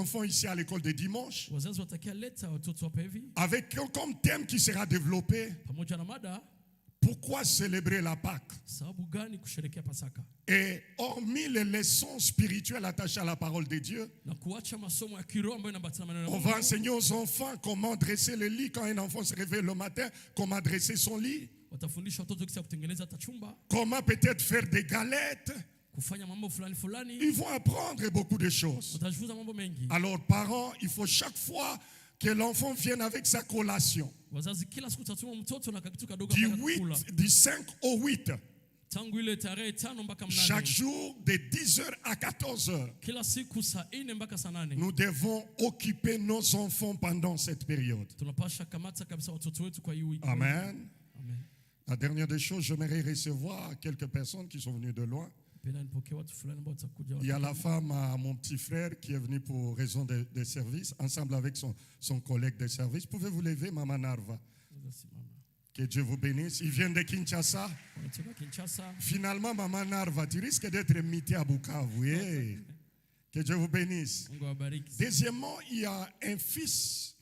enfants ici à l'école de dimanche, avec comme thème qui sera développé, pourquoi célébrer la Pâque? Et hormis les leçons spirituelles attachées à la parole de Dieu, on va enseigner aux enfants comment dresser le lit quand un enfant se réveille le matin, comment dresser son lit, comment peut-être faire des galettes. Ils vont apprendre beaucoup de choses. Alors parents, il faut chaque fois que l'enfant vienne avec sa collation, du 5 au 8, chaque jour de 10h à 14h, nous devons occuper nos enfants pendant cette période. Amen. La dernière des choses, j'aimerais recevoir quelques personnes qui sont venues de loin. Il y a la femme à mon petit frère qui est venue pour raison de service, ensemble avec son collègue de service. Pouvez-vous lever, Maman Narva? Que Dieu vous bénisse. Ils viennent de Kinshasa. Finalement, Maman Narva, tu risques d'être imité à Bukavu. Hey. Que Dieu vous bénisse. Deuxièmement, il y a un fils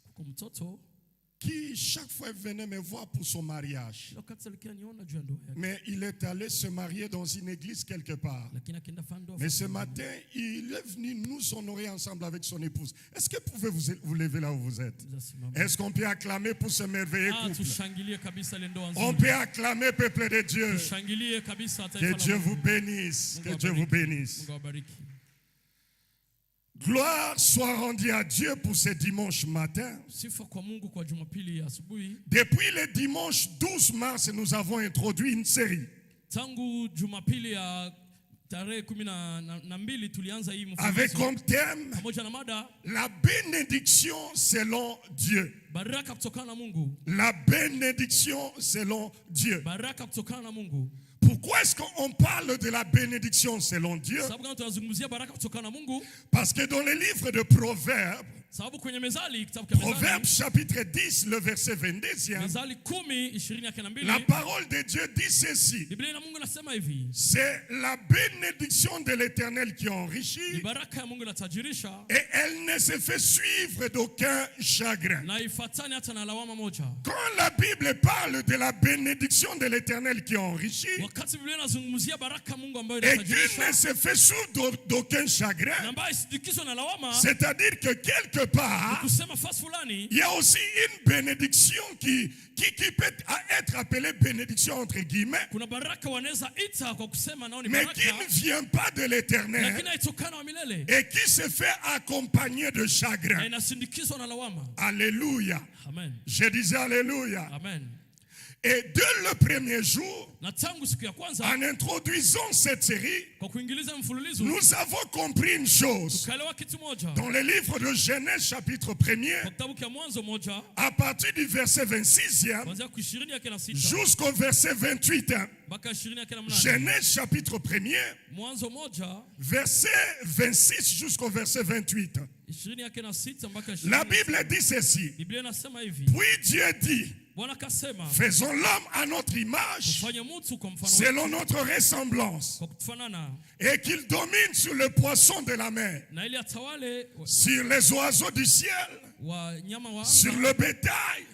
qui chaque fois venait me voir pour son mariage. Mais il est allé se marier dans une église quelque part. Mais ce matin, il est venu nous honorer ensemble avec son épouse. Est-ce que vous pouvez vous lever là où vous êtes? Est-ce qu'on peut acclamer pour ce merveilleux couple? On peut acclamer, peuple de Dieu. Que Dieu vous bénisse. Que Dieu vous bénisse. Gloire soit rendue à Dieu pour ce dimanche matin. Depuis le dimanche 12 mars, nous avons introduit une série avec comme thème la bénédiction selon Dieu. La bénédiction selon Dieu. Pourquoi est-ce qu'on parle de la bénédiction selon Dieu? Parce que dans le livre de Proverbes, Proverbes chapitre 10, le verset 22, la parole de Dieu dit ceci: c'est la bénédiction de l'Éternel qui enrichit et elle ne se fait suivre d'aucun chagrin. Quand la Bible parle de la bénédiction de l'Éternel qui enrichit et qui ne se fait suivre d'aucun chagrin, c'est-à-dire que quelque part, il y a aussi une bénédiction qui peut être appelée bénédiction entre guillemets, mais qui ne vient pas de l'Éternel et qui se fait accompagner de chagrin. Alléluia. Amen. Je disais alléluia. Amen. Et dès le premier jour, en introduisant cette série, nous avons compris une chose. Dans le livre de Genèse chapitre 1er, à partir du verset 26e jusqu'au verset 28, Genèse chapitre 1er, verset 26 jusqu'au verset 28. La Bible dit ceci: puis Dieu dit, faisons l'homme à notre image, selon notre ressemblance, et qu'il domine sur le poisson de la mer, sur les oiseaux du ciel, sur le bétail,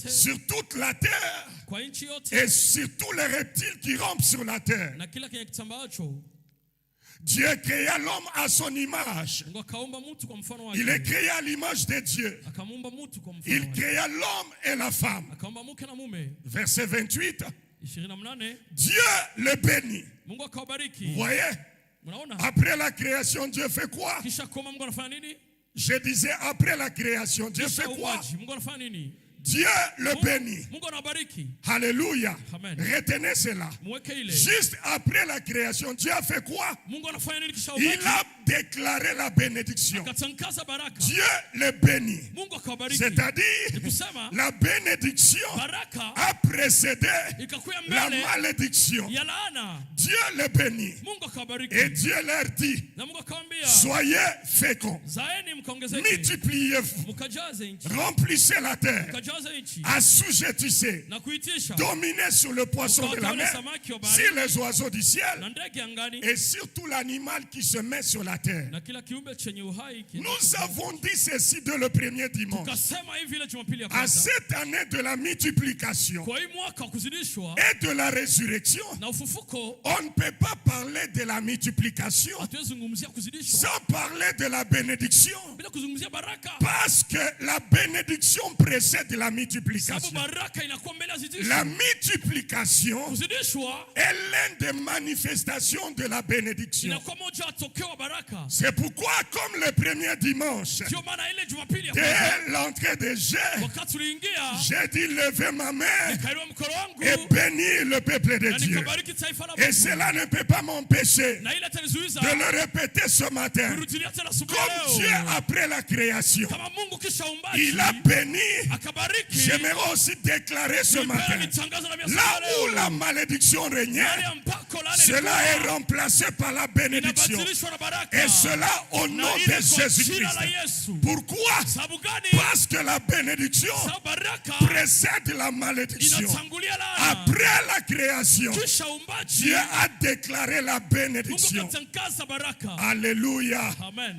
sur toute la terre, et sur tous les reptiles qui rampent sur la terre. Dieu créa l'homme à son image. Il est créé à l'image de Dieu. Il créa l'homme et la femme. Verset 28. Dieu le bénit. Vous voyez? Après la création, Dieu fait quoi? Je disais après la création, Dieu fait quoi? Dieu le bénit. Alléluia. Amen. Retenez cela. Juste après la création, Dieu a fait quoi? Il a déclaré la bénédiction. Dieu le bénit. C'est-à-dire, la bénédiction a précédé la malédiction. Dieu le bénit. Et Dieu leur dit, soyez féconds, multipliez-vous, remplissez la terre, assujettissez, dominez sur le poisson de la mer, sur les oiseaux du ciel et sur tout l'animal qui se met sur la terre. Nous avons dit ceci dès le premier dimanche. À cette année de la multiplication et de la résurrection, on ne peut pas parler de la multiplication sans parler de la bénédiction. Parce que la bénédiction précède la multiplication. La multiplication est l'une des manifestations de la bénédiction. C'est pourquoi, comme le premier dimanche, dès l'entrée des Jeux, j'ai dit lever ma main et bénir le peuple de Dieu. Et cela ne peut pas m'empêcher de le répéter ce matin. Comme Dieu après la création, il a béni. J'aimerais aussi déclarer ce matin, là où la malédiction régnait, cela est remplacé par la bénédiction. Et cela au nom de Jésus-Christ. Pourquoi? Parce que la bénédiction précède la malédiction. Après la création, Dieu a déclaré la bénédiction. Alléluia.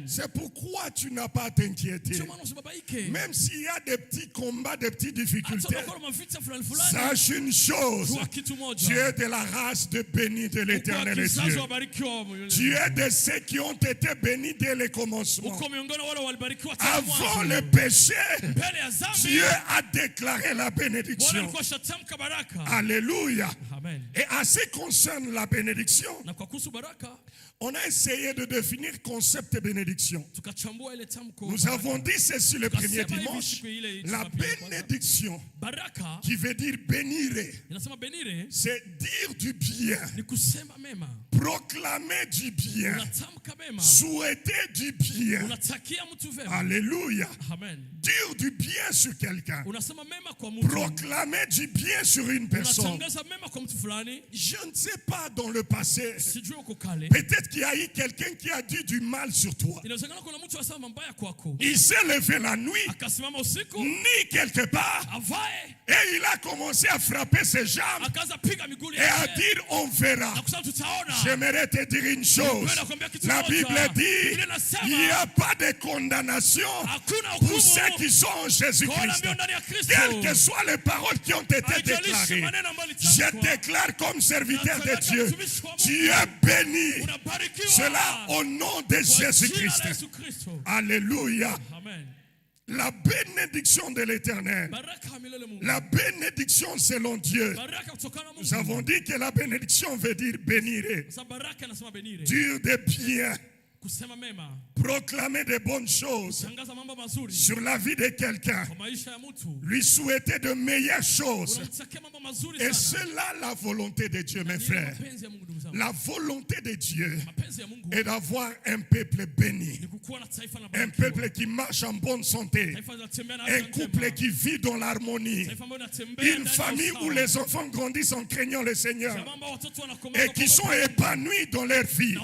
C'est pourquoi tu n'as pas à t'inquiéter. Même s'il y a des petits combats, des petites difficultés, sache une chose. Tu es de la race de bénis de l'Éternel Dieu. Tu es de ceux qui ont été bénis dès le commencement. Avant le péché, Dieu a déclaré la bénédiction. Alléluia. Et en ce qui concerne la bénédiction, on a essayé de définir le concept de bénédiction. Nous avons dit ceci le premier dimanche. La bénédiction, qui veut dire bénir, c'est dire du bien, proclamer du bien, souhaiter du bien. Alléluia. Dire du bien sur quelqu'un, proclamer du bien sur une personne. Je ne sais pas dans le passé, peut-être qu'il y a eu quelqu'un qui a dit du mal sur toi. Il s'est levé la nuit, ni quelque part, et il a commencé à frapper ses jambes et à dire on verra. J'aimerais te dire une chose. La Bible dit il n'y a pas de condamnation pour ceux qui sont en Jésus-Christ. Quelles que soient les paroles qui ont été déclarées, je déclare comme serviteur de Dieu, tu es béni. Cela au nom de Jésus-Christ. Alléluia. La bénédiction de l'Éternel. La bénédiction selon Dieu. Nous avons dit que la bénédiction veut dire bénir. Dire des biens. Proclamer de bonnes choses sur la vie de quelqu'un, lui souhaiter de meilleures choses. Et c'est là la volonté de Dieu, mes frères. La volonté de Dieu est d'avoir un peuple béni, un peuple qui marche en bonne santé, un couple qui vit dans l'harmonie, une famille où les enfants grandissent en craignant le Seigneur et qui sont épanouis dans leur vie.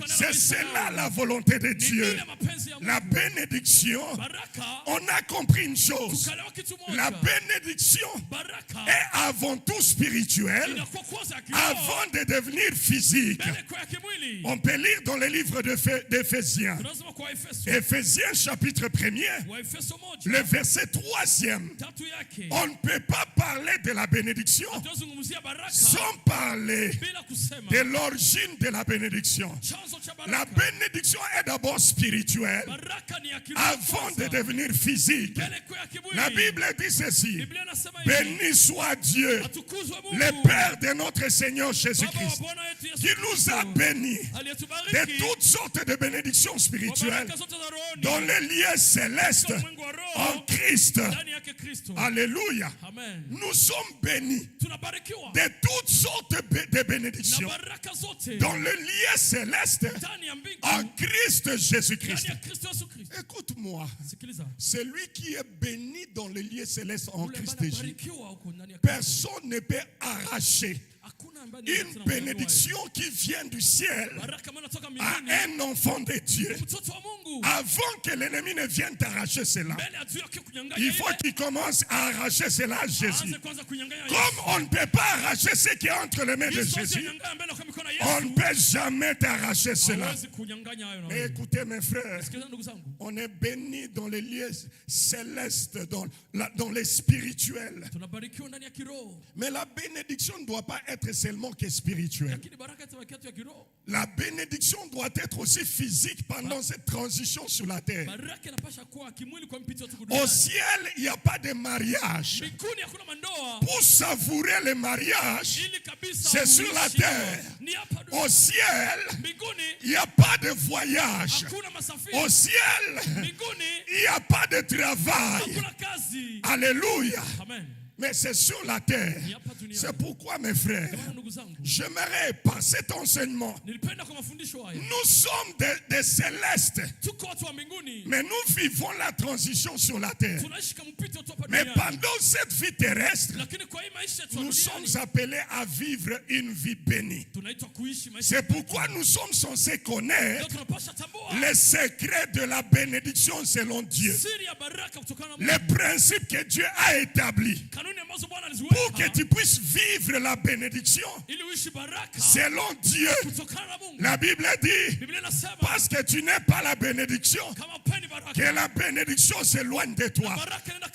C'est cela la volonté de Dieu. La bénédiction, on a compris une chose. La bénédiction est avant tout spirituelle avant de devenir physique. On peut lire dans le livre d'Éphésiens. Éphésiens chapitre 1er, le verset 3e. On ne peut pas parler de la bénédiction sans parler de l'origine de la bénédiction. La bénédiction est d'abord spirituelle avant de devenir physique. La Bible dit ceci: béni soit Dieu, le Père de notre Seigneur Jésus-Christ, qui nous a bénis de toutes sortes de bénédictions spirituelles dans les lieux célestes en Christ. Alléluia. Nous sommes bénis de toutes sortes de bénédictions dans le lieu céleste en Christ Jésus-Christ. Écoute-moi, celui qui est béni dans le lieu céleste en Christ Jésus, personne ne peut arracher Une bénédiction qui vient du ciel à un enfant de Dieu. Avant que l'ennemi ne vienne t'arracher cela, il faut qu'il commence à arracher cela à Jésus. Comme on ne peut pas arracher ce qui est entre les mains de Jésus, on ne peut jamais t'arracher cela. Mais écoutez mes frères, on est bénis dans les lieux célestes, dans les spirituels. Mais la bénédiction ne doit pas être seulement que spirituelle. La bénédiction doit être aussi physique pendant cette transition sur la terre. Au ciel, il n'y a pas de mariage. Pour savourer le mariage, c'est sur la terre. Au ciel, il n'y a pas de voyage. Au ciel, il n'y a pas de travail. Alléluia. Mais c'est sur la terre. C'est pourquoi, mes frères, j'aimerais par cet enseignement, nous sommes des célestes, mais nous vivons la transition sur la terre. Mais pendant cette vie terrestre, nous sommes appelés à vivre une vie bénie. C'est pourquoi nous sommes censés connaître les secrets de la bénédiction selon Dieu, les principes que Dieu a établis pour que tu puisses vivre la bénédiction selon Dieu. La Bible dit, parce que tu n'es pas la bénédiction, que la bénédiction s'éloigne de toi.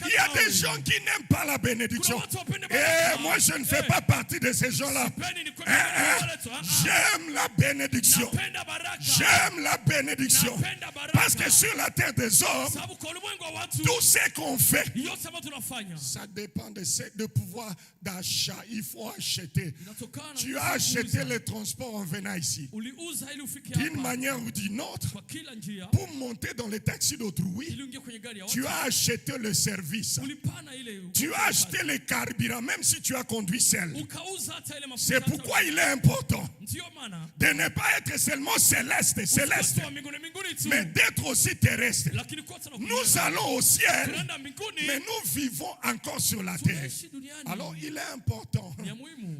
Il y a des gens qui n'aiment pas la bénédiction. Et moi, je ne fais pas partie de ces gens-là. J'aime la bénédiction. J'aime la bénédiction. Parce que sur la terre des hommes, tout ce qu'on fait, ça dépend de pouvoir d'achat. Il faut acheter. Tu as acheté le transport en venant ici. D'une manière ou d'une autre, pour monter dans les taxis d'autrui, tu as acheté le service. Tu as acheté le carburant, même si tu as conduit seul. C'est pourquoi il est important de ne pas être seulement céleste, mais d'être aussi terrestre. Nous allons au ciel, mais nous vivons encore sur la terre. Alors il est important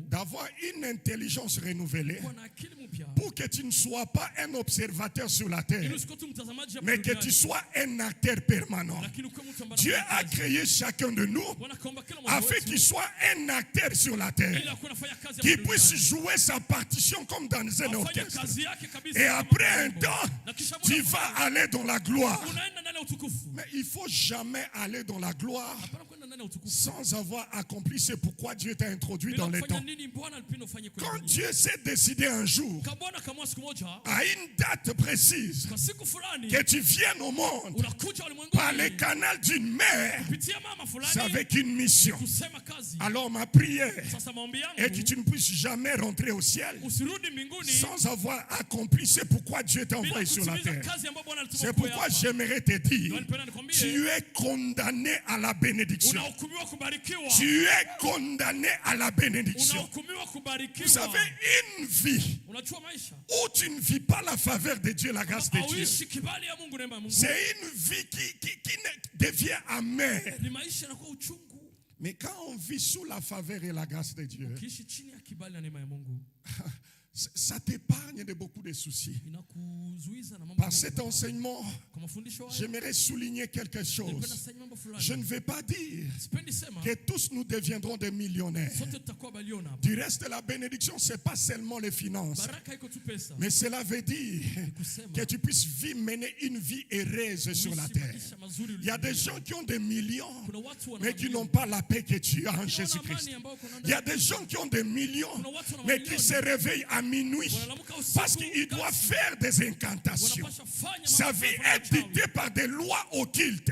d'avoir une intelligence renouvelée pour que tu ne sois pas un observateur sur la terre, mais que tu sois un acteur permanent. Dieu a créé chacun de nous afin qu'il soit un acteur sur la terre, qu'il puisse jouer sa partition comme dans un orchestre. Et après un temps, tu vas aller dans la gloire. Mais il ne faut jamais aller dans la gloire sans avoir accompli ce pourquoi Dieu t'a introduit dans les temps. Quand Dieu s'est décidé un jour, à une date précise, que tu viennes au monde par le canal d'une mère, c'est avec une mission. Alors ma prière est que tu ne puisses jamais rentrer au ciel sans avoir accompli ce pourquoi Dieu t'a envoyé sur la terre. C'est pourquoi j'aimerais te dire, tu es condamné à la bénédiction. Tu es condamné à la bénédiction. Vous savez, une vie où tu ne vis pas la faveur de Dieu, la grâce de Dieu, c'est une vie qui devient amère. Mais quand on vit sous la faveur et la grâce de Dieu, ça t'épargne de beaucoup de soucis. Par cet enseignement, j'aimerais souligner quelque chose. Je ne vais pas dire que tous nous deviendrons des millionnaires. Du reste, la bénédiction, ce n'est pas seulement les finances. Mais cela veut dire que tu puisses mener une vie heureuse sur la terre. Il y a des gens qui ont des millions, mais qui n'ont pas la paix que tu as en Jésus-Christ. Il y a des gens qui ont des millions, mais qui se réveillent à minuit parce qu'il doit faire des incantations. Sa vie est dictée par des lois occultes.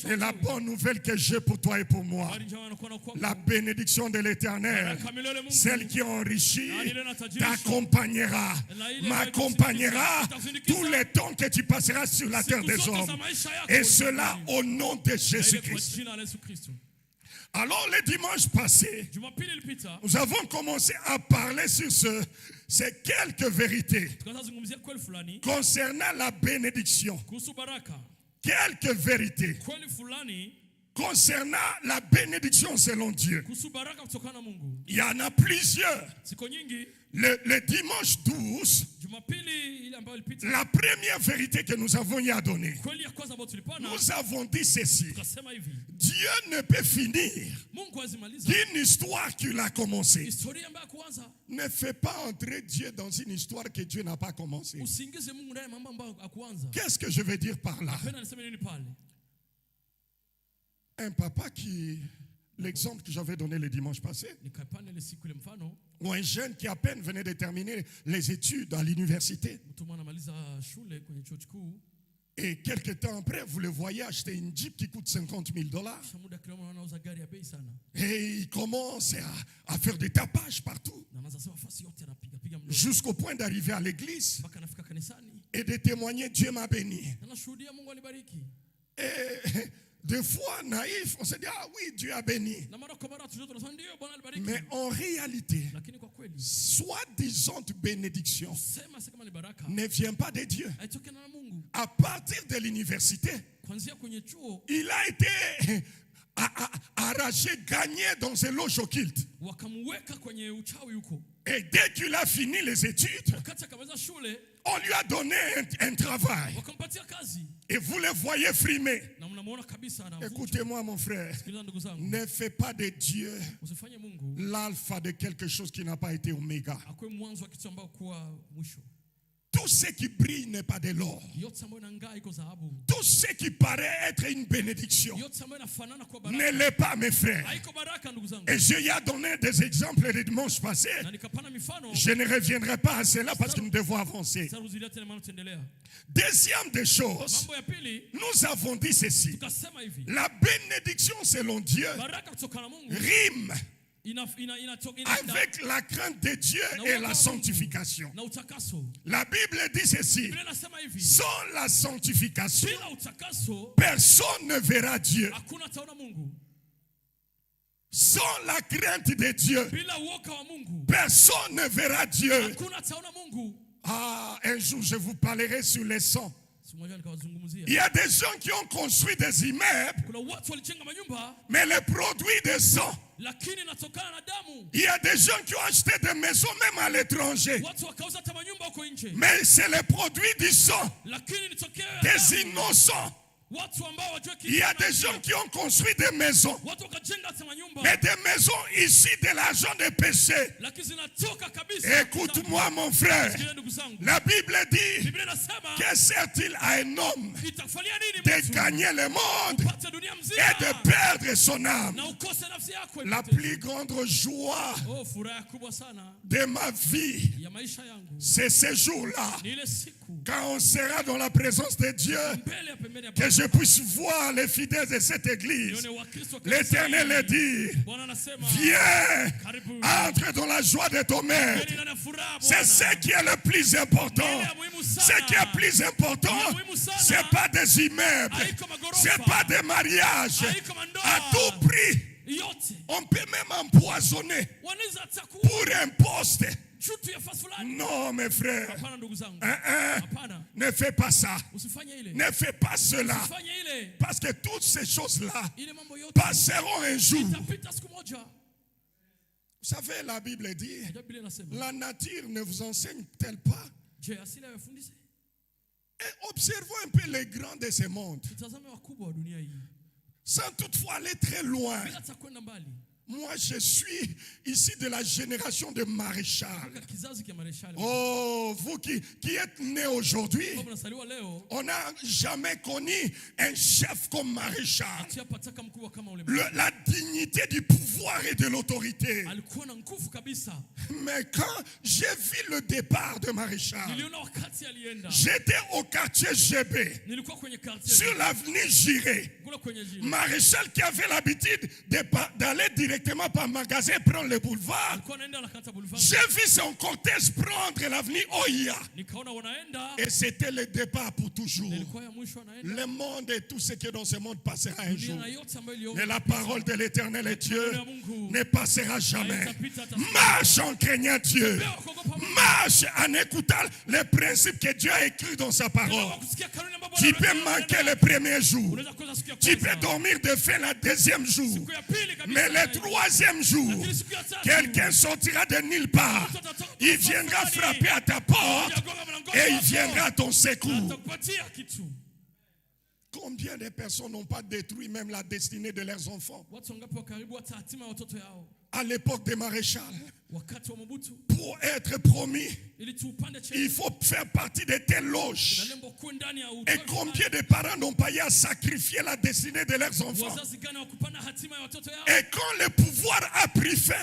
Et la bonne nouvelle que j'ai pour toi et pour moi, la bénédiction de l'Éternel, celle qui enrichit, t'accompagnera, m'accompagnera tout le temps que tu passeras sur la terre des hommes. Et cela au nom de Jésus-Christ. Alors le dimanche passé, nous avons commencé à parler sur ces quelques vérités concernant la bénédiction. Quelques vérités concernant la bénédiction selon Dieu. Il y en a plusieurs. Le dimanche 12, la première vérité que nous avons y à donner, nous avons dit ceci: Dieu ne peut finir d'une histoire qu'il a commencée. Ne fais pas entrer Dieu dans une histoire que Dieu n'a pas commencée. Qu'est-ce que je veux dire par là? Un papa qui, l'exemple que j'avais donné le dimanche passé, ou un jeune qui à peine venait de terminer les études à l'université, et quelques temps après, vous le voyez acheter une Jeep qui coûte $50,000, et il commence à faire des tapages partout, jusqu'au point d'arriver à l'église et de témoigner: Dieu m'a béni. Et des fois, naïf, on se dit: ah oui, Dieu a béni. Mais en réalité, soi-disant bénédiction ne vient pas de Dieu. À partir de l'université, il a été arraché, gagné dans un lodge occulte. Et dès qu'il a fini les études, on lui a donné un travail. Et vous le voyez frimer. Écoutez-moi, mon frère. Ne fais pas de Dieu l'alpha de quelque chose qui n'a pas été oméga. Tout ce qui brille n'est pas de l'or. Tout ce qui paraît être une bénédiction ne l'est pas, mes frères. Et je y ai donné des exemples le dimanche passé. Je ne reviendrai pas à cela parce que nous devons avancer. Deuxième des choses, nous avons dit ceci: la bénédiction selon Dieu rime avec la crainte de Dieu et la sanctification. La Bible dit ceci: sans la sanctification, personne ne verra Dieu. Sans la crainte de Dieu, personne ne verra Dieu. Ah, un jour je vous parlerai sur les sons. Il y a des gens qui ont construit des immeubles, mais les produits des sang. Il y a des gens qui ont acheté des maisons même à l'étranger, mais c'est les produits du sang des innocents. Il y a des gens qui ont construit des maisons, mais des maisons issues de l'argent des péchés. Écoute-moi, mon frère. La Bible dit: que sert-il à un homme de gagner le monde et de perdre son âme? La plus grande joie de ma vie, c'est ce jour-là, quand on sera dans la présence de Dieu, que je puisse voir les fidèles de cette église. L'Éternel dit: viens, entre dans la joie de ton maître. C'est ce qui est le plus important. Ce qui est plus important, ce n'est pas des immeubles, ce n'est pas des mariages. À tout prix, on peut même empoisonner pour un poste. Non, mes frères, ne fais pas ça. Ne fais pas cela. Parce que toutes ces choses-là passeront un jour. Vous savez, la Bible dit: la nature ne vous enseigne-t-elle pas? Et observons un peu les grands de ce monde, sans toutefois aller très loin. Moi, je suis ici de la génération de maréchal. Oh, vous qui êtes nés aujourd'hui, on n'a jamais connu un chef comme maréchal. La dignité du pouvoir et de l'autorité. Mais quand j'ai vu le départ de maréchal, j'étais au quartier GB, sur l'avenue Giré. Maréchal qui avait l'habitude d'aller directement directement par magasin prendre le boulevard. J'ai vu son cortège prendre l'avenue Oya. Et c'était le départ pour toujours. Le monde et tout ce qui est dans ce monde passera un jour. Mais la parole de l'Éternel est Dieu ne passera jamais. Marche en craignant Dieu. Marche en écoutant les principes que Dieu a écrits dans sa parole. Tu peux manquer le premier jour. Tu peux dormir de faim le deuxième jour. Mais le troisième jour, quelqu'un sortira de nulle part. Il viendra frapper à ta porte et il viendra à ton secours. Combien de personnes n'ont pas détruit même la destinée de leurs enfants? À l'époque des maréchals, pour être promis, il faut faire partie de telles loges. Et combien de parents n'ont pas eu à sacrifier la destinée de leurs enfants? Et quand le pouvoir a pris fin,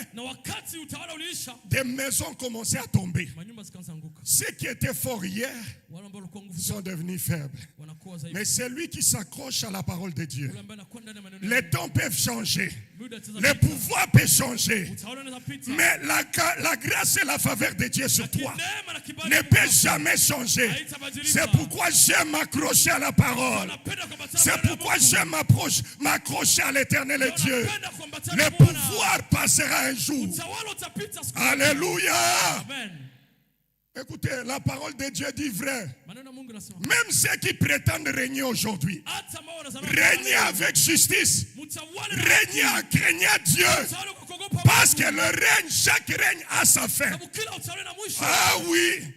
des maisons commençaient à tomber. Ceux qui étaient forts hier sont devenus faibles. Mais celui qui s'accroche à la parole de Dieu, les temps peuvent changer, le pouvoir peut changer, mais la grâce et la faveur de Dieu sur toi ne peut jamais changer. C'est pourquoi j'aime m'accrocher à la parole. C'est pourquoi j'aime m'accrocher à l'Éternel et Dieu. Le pouvoir passera un jour. Alléluia. Écoutez, la parole de Dieu dit vrai. Même ceux qui prétendent régner aujourd'hui, régner avec justice, régner en craignant Dieu, parce que le règne, chaque règne a sa fin. Ah oui,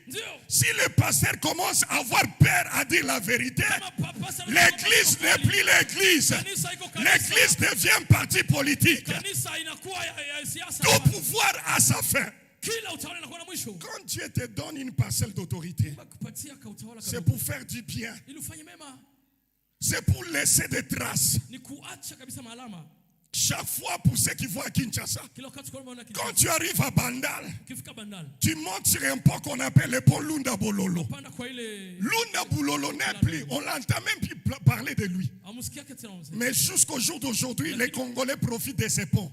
si le pasteur commence à avoir peur à dire la vérité, l'église n'est plus l'église. L'église devient parti politique. Tout pouvoir a sa fin. Quand Dieu te donne une parcelle d'autorité, c'est pour faire du bien. C'est pour laisser des traces. Chaque fois pour ceux qui voient à Kinshasa, quand tu arrives à Bandal, tu montes sur un pont qu'on appelle le pont Lunda Bololo. Lunda Bololo n'est plus, on l'entend même plus parler de lui. Mais jusqu'au jour d'aujourd'hui, les Congolais profitent de ces ponts.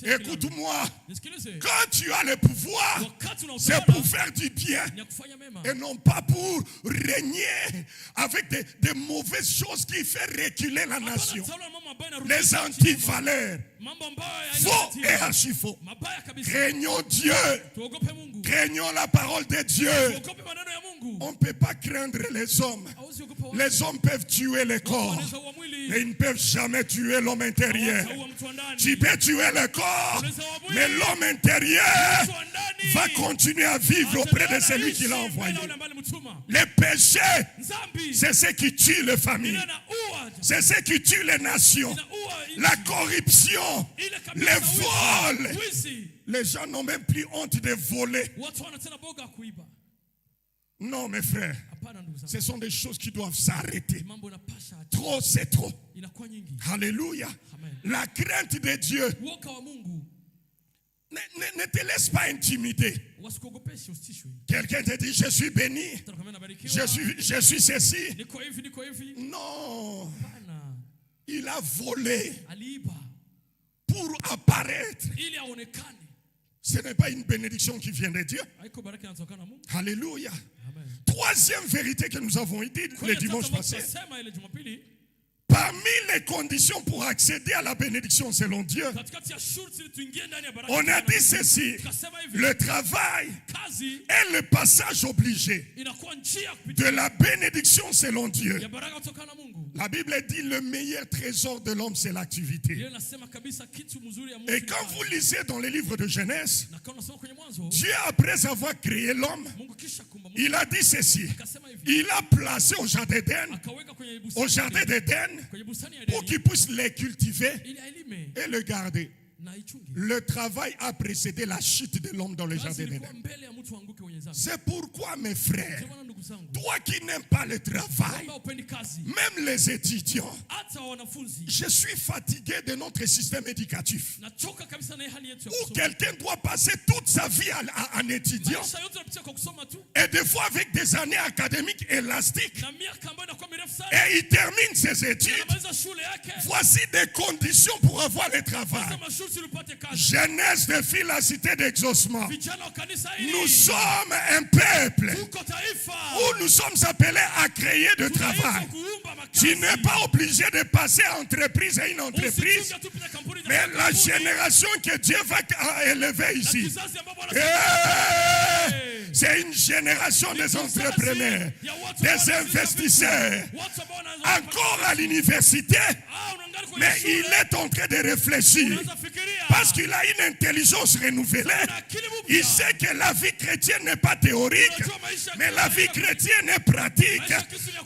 Écoute-moi, quand tu as le pouvoir, c'est pour faire du bien et non pas pour régner avec des mauvaises choses qui font reculer la nation. Les anti-valeurs, faux et archi-faux. Craignons Dieu, craignons la parole de Dieu. On ne peut pas craindre les hommes. Les hommes peuvent tuer le corps, mais ils ne peuvent jamais tuer l'homme intérieur. Tu peux tuer le corps, mais l'homme intérieur va continuer à vivre auprès de celui qui l'a envoyé. Les péchés, c'est ce qui tue les familles. C'est ce qui tue les nations. La corruption, les vols. Les gens n'ont même plus honte de voler. Non, mes frères, ce sont des choses qui doivent s'arrêter. Trop, c'est trop. Alléluia. La crainte de Dieu. Ne te laisse pas intimider. Quelqu'un te dit, je suis béni. Je suis ceci. Non. Il a volé pour apparaître. Ce n'est pas une bénédiction qui vient de Dieu. Alléluia. Troisième vérité que nous avons dit le dimanche passé. Parmi les conditions pour accéder à la bénédiction selon Dieu, on a dit ceci: le travail est le passage obligé de la bénédiction selon Dieu. La Bible dit le meilleur trésor de l'homme, c'est l'activité. Et quand vous lisez dans les livres de Genèse, Dieu, après avoir créé l'homme, il a dit ceci: il a placé au jardin d'Éden pour qu'il puisse les cultiver et le garder. Le travail a précédé la chute de l'homme dans le jardin d'Éden. C'est pourquoi, mes frères, Toi qui n'aimes pas le travail, même les étudiants, je suis fatigué de notre système éducatif. Où quelqu'un doit passer toute sa vie en étudiant. Et des fois avec des années académiques élastiques. Et il termine ses études. Voici des conditions pour avoir le travail. Jeunesse de fille, la cité d'exaucement. Nous sommes un peuple où nous sommes appelés à créer du travail. Tu n'es pas obligé de passer entreprise à une entreprise, mais la génération que Dieu va élever ici, c'est une génération des entrepreneurs, des investisseurs, encore à l'université, mais il est en train de réfléchir parce qu'il a une intelligence renouvelée. Il sait que la vie chrétienne n'est pas théorique, mais la vie chrétienne est pratique.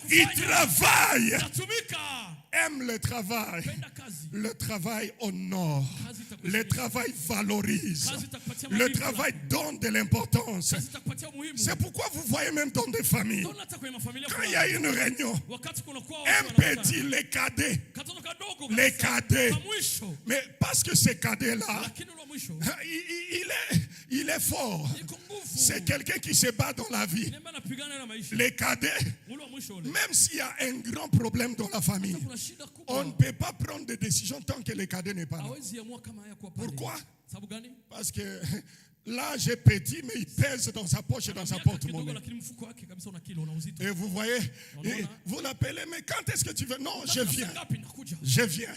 Il travaille. Aime le travail. Le travail honore. Le travail valorise. Le travail donne de l'importance. C'est pourquoi vous voyez même dans des familles, quand il y a une réunion, un petit, les cadets, mais parce que ces cadets-là, il est fort. C'est quelqu'un qui se bat dans la vie. Les cadets, même s'il y a un grand problème dans la famille, on ne peut pas prendre de décision tant que le cadet n'est pas là. Pourquoi? Parce que l'âge est petit, mais il pèse dans sa poche et dans sa porte-monnaie. Et vous voyez, vous l'appelez, mais quand est-ce que tu veux? Non, je viens. Je viens.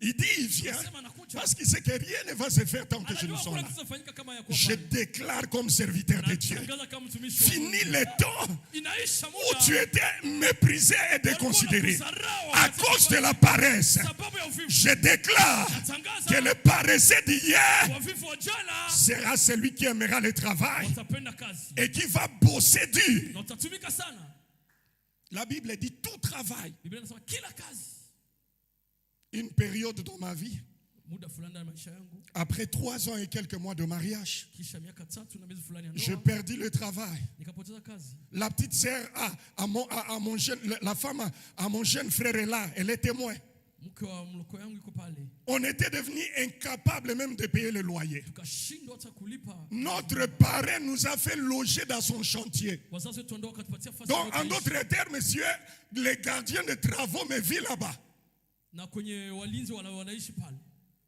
Il dit, il vient, parce qu'il sait que rien ne va se faire tant que je ne suis là. Je déclare comme serviteur de Dieu, fini le temps où tu étais méprisé et déconsidéré à cause de la paresse. Je déclare que le paresseux d'hier sera celui qui aimera le travail et qui va bosser dur. La Bible dit tout travail. Une période dans ma vie, après 3 ans et quelques mois de mariage, je perdis le travail. La petite sœur la femme à mon jeune frère est là, elle est témoin. On était devenus incapables même de payer le loyer. Notre parrain nous a fait loger dans son chantier. Donc en d'autres termes, monsieur, les gardiens de travaux me vivent là-bas.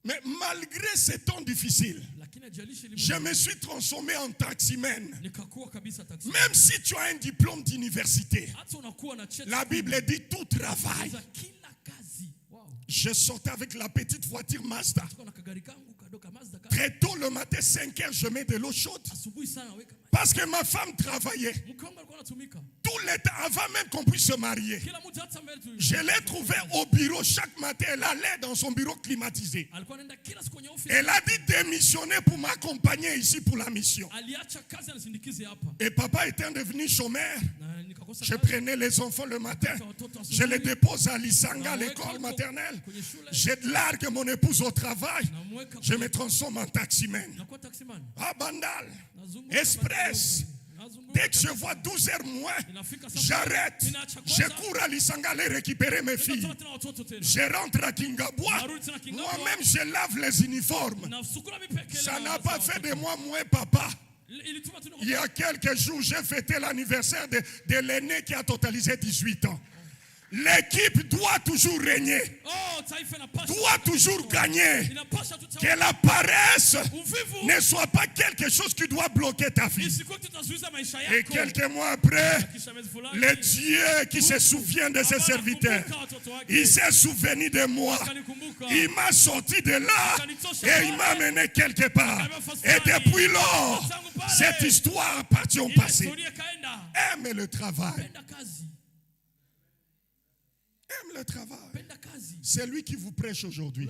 Mais malgré ces temps difficiles, je me suis transformé en taximène. Même si tu as un diplôme d'université, la Bible dit tout travail. Je sortais avec la petite voiture Mazda. Très tôt le matin, 5 heures, je mets de l'eau chaude. Parce que ma femme travaillait. Tout l'été, avant même qu'on puisse se marier. Je l'ai trouvée au bureau. Chaque matin, elle allait dans son bureau climatisé. Elle a dit démissionner pour m'accompagner ici pour la mission. Et papa étant devenu chômeur, je prenais les enfants le matin. Je les dépose à Lisanga, à l'école maternelle. Je largue mon épouse au travail. Je me transforme en taximène. À Bandal, Express. Dès que je vois 12 heures moins, j'arrête. Je cours à Lisanga aller récupérer mes filles. Je rentre à Kingabwa. Moi-même, je lave les uniformes. Ça n'a pas fait de moi moins papa. Il y a quelques jours, j'ai fêté l'anniversaire de l'aîné qui a totalisé 18 ans. L'équipe doit toujours régner, doit toujours gagner. Que la paresse ne soit pas quelque chose qui doit bloquer ta vie. Et quelques mois après, le Dieu qui se souvient de ses serviteurs, il s'est souvenu de moi. Il m'a sorti de là et il m'a mené quelque part. Et depuis lors, cette histoire appartient au passé. Aime le travail. Aime le travail. C'est lui qui vous prêche aujourd'hui.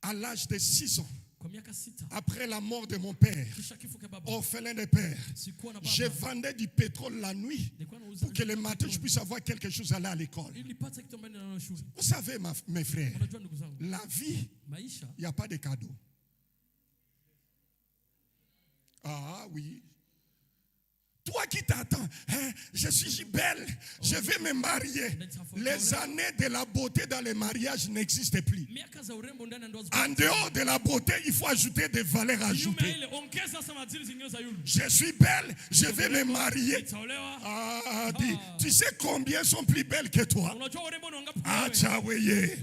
À l'âge de 6 ans, après la mort de mon père, orphelin de père, je vendais du pétrole la nuit pour que le matin je puisse avoir quelque chose à aller à l'école. Vous savez, mes frères, la vie, il n'y a pas de cadeau. Ah oui. Toi qui t'attends, hein, je suis belle, je vais me marier. Les années de la beauté dans les mariages n'existent plus. En dehors de la beauté, il faut ajouter des valeurs ajoutées. Je suis belle, je vais me marier. Ah, dis, tu sais combien sont plus belles que toi? Ah, tchaouye.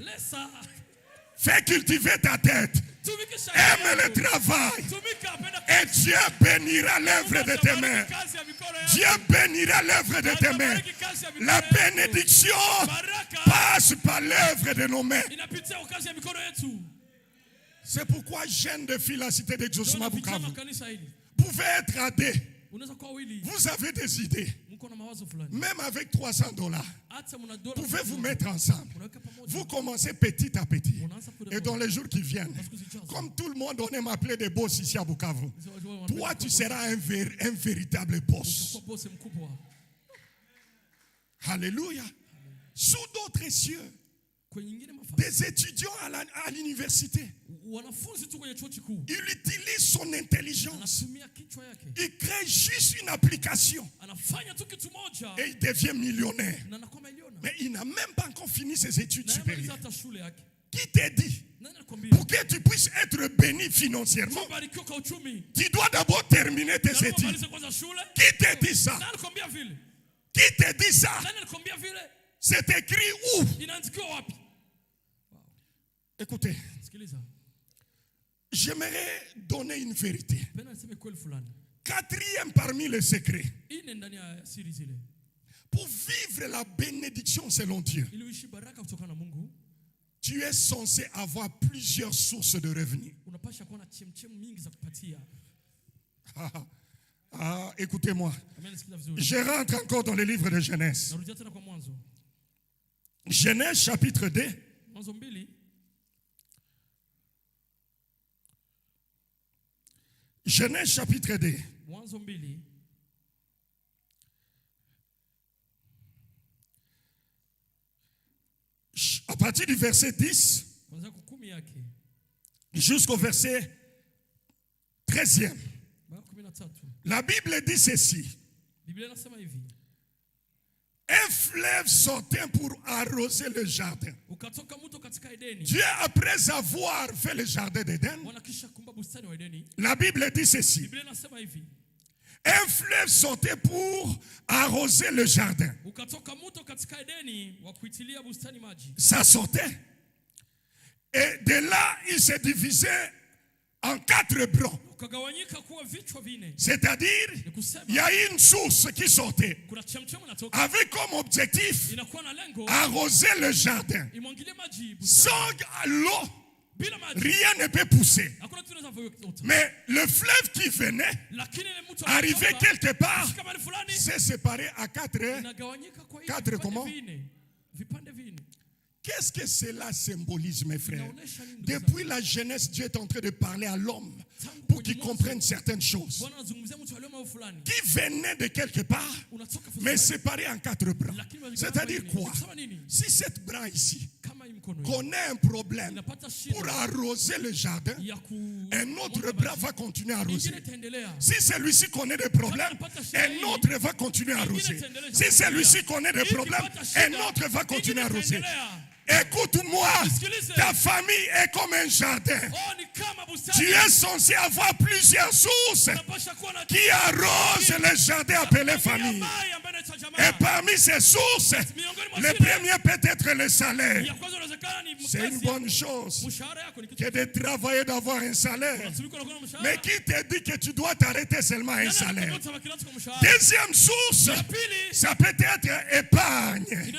Fais cultiver ta tête. Aime le travail. Et Dieu bénira l'œuvre de tes mains. Dieu bénira l'œuvre de tes mains. La bénédiction passe par l'œuvre de nos mains. C'est pourquoi jeune de fille la cité d'Exaucement Bukavu. Vous pouvez être aidé. Vous avez des idées. Même avec $300, pouvez vous mettre ensemble. Vous commencez petit à petit. Et dans les jours qui viennent, comme tout le monde, on aime appeler des boss ici à Bukavu. Toi, tu seras un véritable boss. Alléluia. Sous d'autres cieux, des étudiants à l'université, il utilise son intelligence. Il crée juste une application et il devient millionnaire. Mais il n'a même pas encore fini ses études supérieures. Qui t'a dit? Pour que tu puisses être béni financièrement, tu dois d'abord terminer tes études. Qui t'a dit ça? Qui t'a dit ça? C'est écrit où? Écoutez, j'aimerais donner une vérité. Quatrième parmi les secrets. Pour vivre la bénédiction selon Dieu, tu es censé avoir plusieurs sources de revenus. Écoutez-moi. Je rentre encore dans le livre de Genèse. Genèse chapitre 2. Genèse chapitre 2. À partir du verset 10 jusqu'au verset 13e. La Bible dit ceci. Un fleuve sortait pour arroser le jardin. Dieu, après avoir fait le jardin d'Éden, la Bible dit ceci. Un fleuve sortait pour arroser le jardin. Ça sortait. Et de là, il se divisait en 4 branches. C'est-à-dire, il y a une source qui sortait avec comme objectif arroser le jardin. Sans l'eau, rien ne peut pousser. Mais le fleuve qui venait, arrivait quelque part, s'est séparé à 4 comment? Qu'est-ce que cela symbolise, mes frères? Depuis la Genèse, Dieu est en train de parler à l'homme pour qu'il comprenne certaines choses. Qui venait de quelque part, mais séparé en 4 bras. C'est-à-dire quoi? Si cette bras ici connaît un problème pour arroser le jardin, un autre bras va continuer à arroser. Si celui-ci connaît des problèmes, un autre va continuer à arroser. Si celui-ci connaît des problèmes, un autre va continuer à arroser. Écoute-moi, ta famille est comme un jardin. Tu es censé avoir plusieurs sources qui arrosent le jardin appelé famille. Et parmi ces sources, le premier peut être le salaire. C'est une bonne chose que de travailler, d'avoir un salaire. Mais qui te dit que tu dois t'arrêter seulement à un salaire? Deuxième source, ça peut être épargne.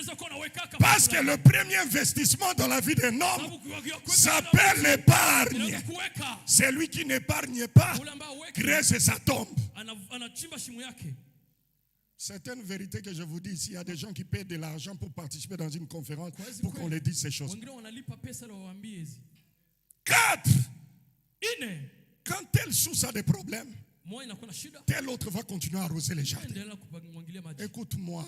Parce que le premier investissement dans la vie d'un homme s'appelle l'épargne. Celui qui n'épargne pas creuse sa tombe. C'est une vérité que je vous dis ici. Il y a des gens qui paient de l'argent pour participer dans une conférence pour qu'on les dise ces choses. 4. Quand telle source a des problèmes, tel autre va continuer à arroser les jardins. Écoute-moi.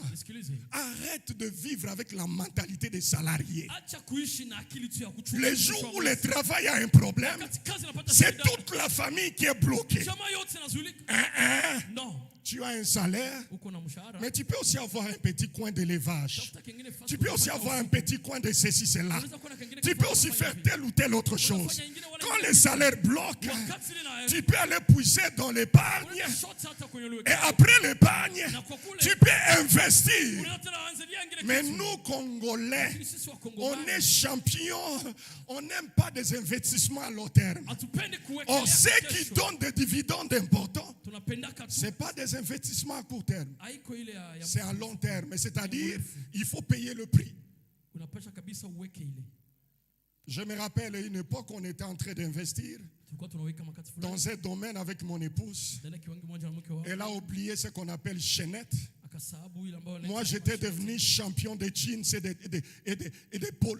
Arrête de vivre avec la mentalité des salariés. Les jours où le travail a un problème, c'est toute la famille qui est bloquée. Non. Tu as un salaire, mais tu peux aussi avoir un petit coin d'élevage. Tu peux aussi avoir un petit coin de ceci, cela. Tu peux aussi faire telle ou telle autre chose. Quand le salaire bloque, tu peux aller puiser dans l'épargne. Et après l'épargne, tu peux investir. Mais nous, Congolais, on est champions. On n'aime pas des investissements à long terme. Or, ceux qui donnent des dividendes importants, ce n'est pas des investissements à court terme. C'est à long terme. C'est-à-dire, il faut payer le prix. Je me rappelle une époque où on était en train d'investir dans un domaine avec mon épouse. Elle a oublié ce qu'on appelle chaînette. Moi, j'étais devenu champion des jeans et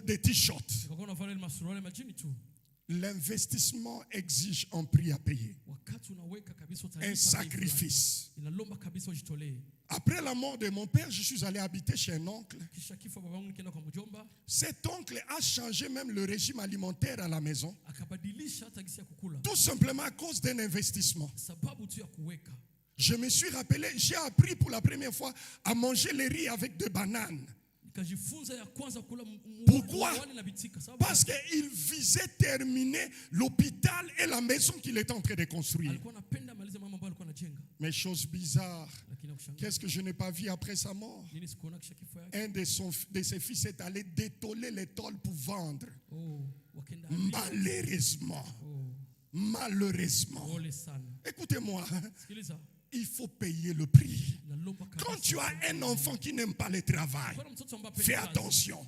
des t-shirts. L'investissement exige un prix à payer. Un sacrifice. Après la mort de mon père, je suis allé habiter chez un oncle. Cet oncle a changé même le régime alimentaire à la maison. Tout simplement à cause d'un investissement. Je me suis rappelé, j'ai appris pour la première fois à manger les riz avec des bananes. Pourquoi? Parce qu'il visait terminer l'hôpital et la maison qu'il était en train de construire. Mais chose bizarre, qu'est-ce que je n'ai pas vu après sa mort? Un de ses fils est allé détoler les tôles pour vendre. Malheureusement. Écoutez-moi. Il faut payer le prix. Quand tu as un enfant qui n'aime pas le travail, fais attention.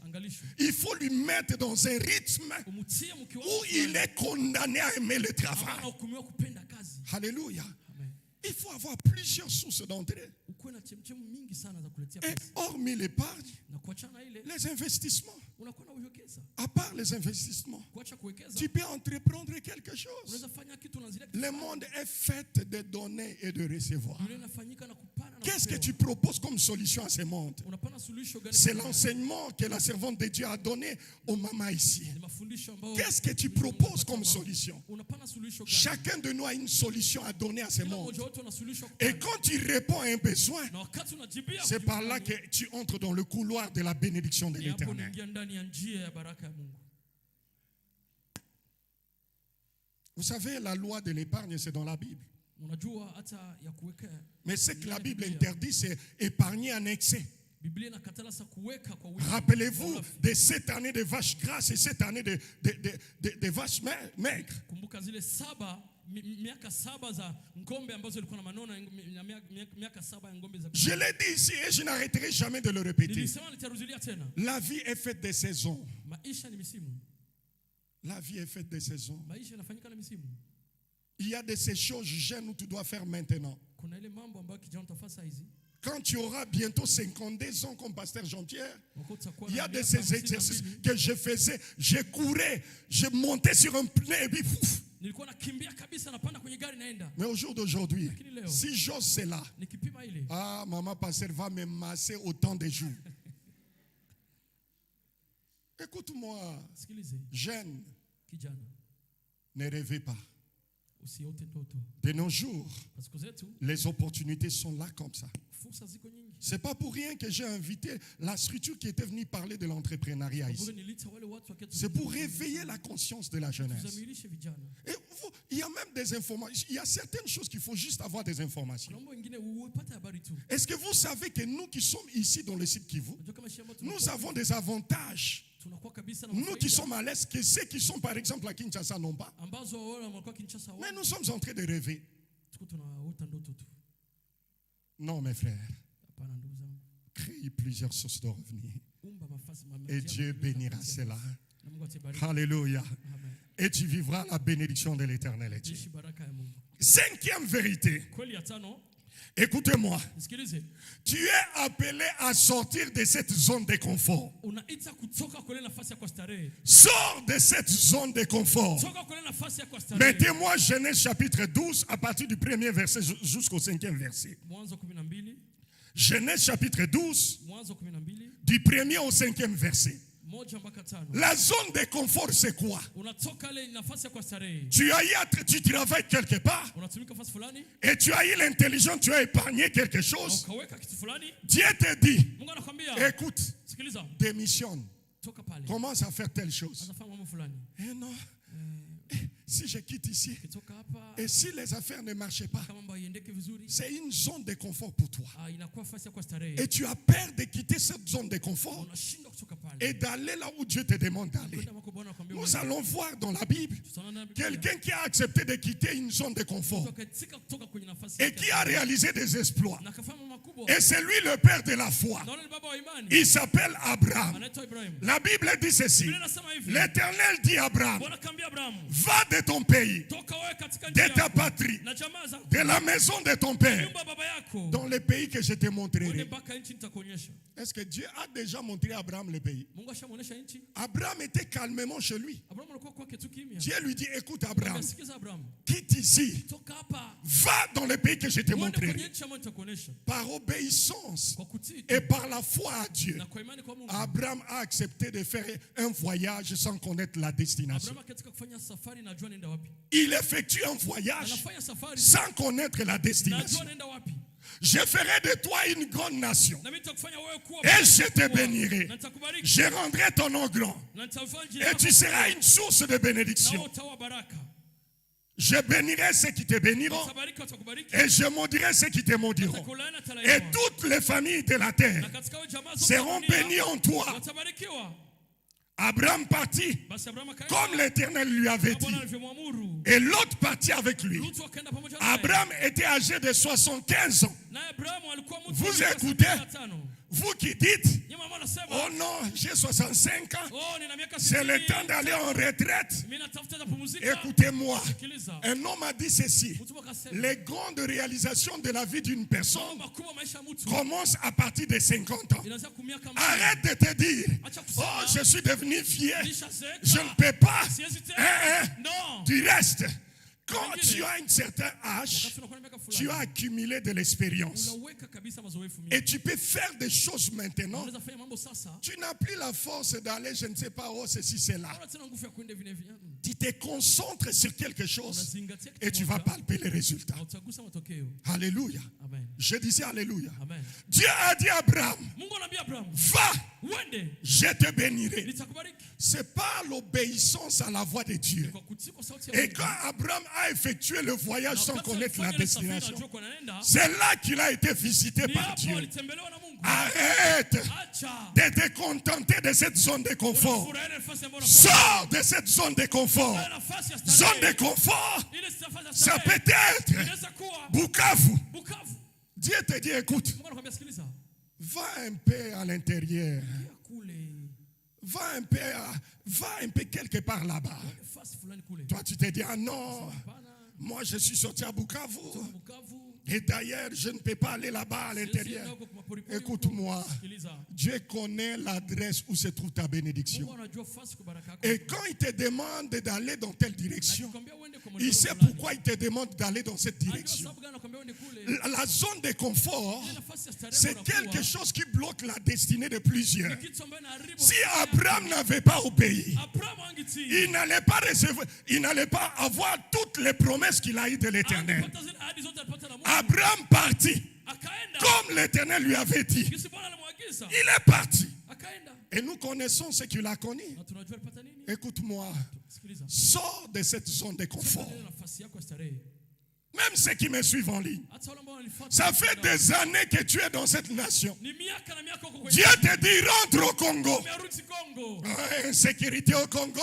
Il faut lui mettre dans un rythme où il est condamné à aimer le travail. Alléluia. Il faut avoir plusieurs sources d'entrée. Et hormis l'épargne, les investissements. À part les investissements, tu peux entreprendre quelque chose. Le monde est fait de donner et de recevoir. Qu'est-ce que tu proposes comme solution à ce monde? C'est l'enseignement que la servante de Dieu a donné aux mamans ici. Qu'est-ce que tu proposes comme solution? Chacun de nous a une solution à donner à ce monde. Et quand tu réponds à un besoin, c'est par là que tu entres dans le couloir de la bénédiction de l'Éternel. Vous savez, la loi de l'épargne, c'est dans la Bible. Mais ce que la Bible interdit, c'est épargner en excès. Rappelez-vous de cette année de vaches grasses et cette année de vaches maigres. Je l'ai dit ici et je n'arrêterai jamais de le répéter. La vie est faite de saisons. La vie est faite de saisons. Il y a de ces choses jeunes où tu dois faire maintenant. Quand tu auras bientôt 52 ans comme pasteur Jean-Pierre, il y a de ces exercices que je faisais. Je courais, je montais sur un pneu et puis pouf. Mais au jour d'aujourd'hui, si j'ose cela, maman pasteur va me masser autant de jours. Écoute-moi, jeune, ne rêvez pas. De nos jours, les opportunités sont là comme ça. C'est pas pour rien que j'ai invité la structure qui était venue parler de l'entrepreneuriat ici. C'est pour réveiller la conscience de la jeunesse. Et il y a même des informations. Il y a certaines choses qu'il faut juste avoir des informations. Est-ce que vous savez que nous qui sommes ici dans le site Kivu, nous avons des avantages? Nous qui sommes à l'est, que ceux qui sont par exemple à Kinshasa n'ont pas. Mais nous sommes en train de rêver. Non, mes frères. Créez plusieurs sources de revenus. Et Dieu bénira cela. Alléluia. Et tu vivras la bénédiction de l'Éternel. Cinquième vérité. Écoutez-moi. Tu es appelé à sortir de cette zone de confort. Sors de cette zone de confort. Mettez-moi Genèse chapitre 12 à partir du 1er verset jusqu'au 5e verset. Genèse chapitre 12 du 1er au 5e verset. La zone de confort, c'est quoi? Tu travailles quelque part et tu as eu l'intelligence, tu as épargné quelque chose. Dieu te dit, écoute, démissionne, commence à faire telle chose. Et non, si je quitte ici et si les affaires ne marchaient pas, c'est une zone de confort pour toi. Et tu as peur de quitter cette zone de confort et d'aller là où Dieu te demande d'aller. Nous allons voir dans la Bible quelqu'un qui a accepté de quitter une zone de confort et qui a réalisé des exploits. Et c'est lui le père de la foi. Il s'appelle Abraham. La Bible dit ceci. L'Éternel dit à Abraham, va de ton pays, de ta patrie, de la maison de ton père, dans le pays que je te montrerai. Est-ce que Dieu a déjà montré à Abraham le pays? Abraham était calmement chez lui. Dieu lui dit, écoute Abraham, quitte ici, va dans le pays que je te montrerai. Par obéissance et par la foi à Dieu, Abraham a accepté de faire un voyage sans connaître la destination. Il effectue un voyage sans connaître la destination. Je ferai de toi une grande nation et je te bénirai. Je rendrai ton nom grand et tu seras une source de bénédiction. Je bénirai ceux qui te béniront et je maudirai ceux qui te maudiront. Et toutes les familles de la terre seront bénies en toi. Abraham partit comme l'Éternel lui avait dit. Et l'autre partit avec lui. Abraham était âgé de 75 ans. Vous écoutez? Vous qui dites, oh non, j'ai 65 ans, c'est le temps d'aller en retraite. Écoutez-moi, un homme a dit ceci. Les grandes réalisations de la vie d'une personne commencent à partir de 50 ans. Arrête de te dire, oh, je suis devenu vieux, je ne peux pas. Du reste, quand tu as un certain âge, tu as accumulé de l'expérience. Et tu peux faire des choses maintenant. Tu n'as plus la force d'aller, je ne sais pas, oh, ceci, cela. Tu te concentres sur quelque chose et tu vas palper les résultats. Alléluia. Je disais alléluia. Dieu a dit à Abraham, va, je te bénirai. Ce n'est pas l'obéissance à la voix de Dieu. Et quand Abraham a effectué le voyage sans connaître la destination, c'est là qu'il a été visité par Dieu. Arrête de te contenter de cette zone de confort. Sors de cette zone de confort. Zone de confort, ça peut être Bukavu. Dieu te dit, écoute, va un peu à l'intérieur. Va un peu quelque part là-bas. Toi, tu te dis, ah non, moi je suis sorti à Bukavu. Et d'ailleurs, je ne peux pas aller là-bas à l'intérieur. Écoute-moi, Dieu connaît l'adresse où se trouve ta bénédiction. Et quand il te demande d'aller dans telle direction, il sait pourquoi il te demande d'aller dans cette direction. La zone de confort, c'est quelque chose qui bloque la destinée de plusieurs. Si Abraham n'avait pas obéi, il n'allait pas recevoir, il n'allait pas avoir toutes les promesses qu'il a eues de l'Éternel. Abraham partit comme l'Éternel lui avait dit. Il est parti. Et nous connaissons ce qu'il a connu. Écoute-moi, sors de cette zone de confort. Même ceux qui me suivent en ligne, ça fait des années que tu es dans cette nation. Dieu te dit, rentre au Congo. Insécurité au Congo.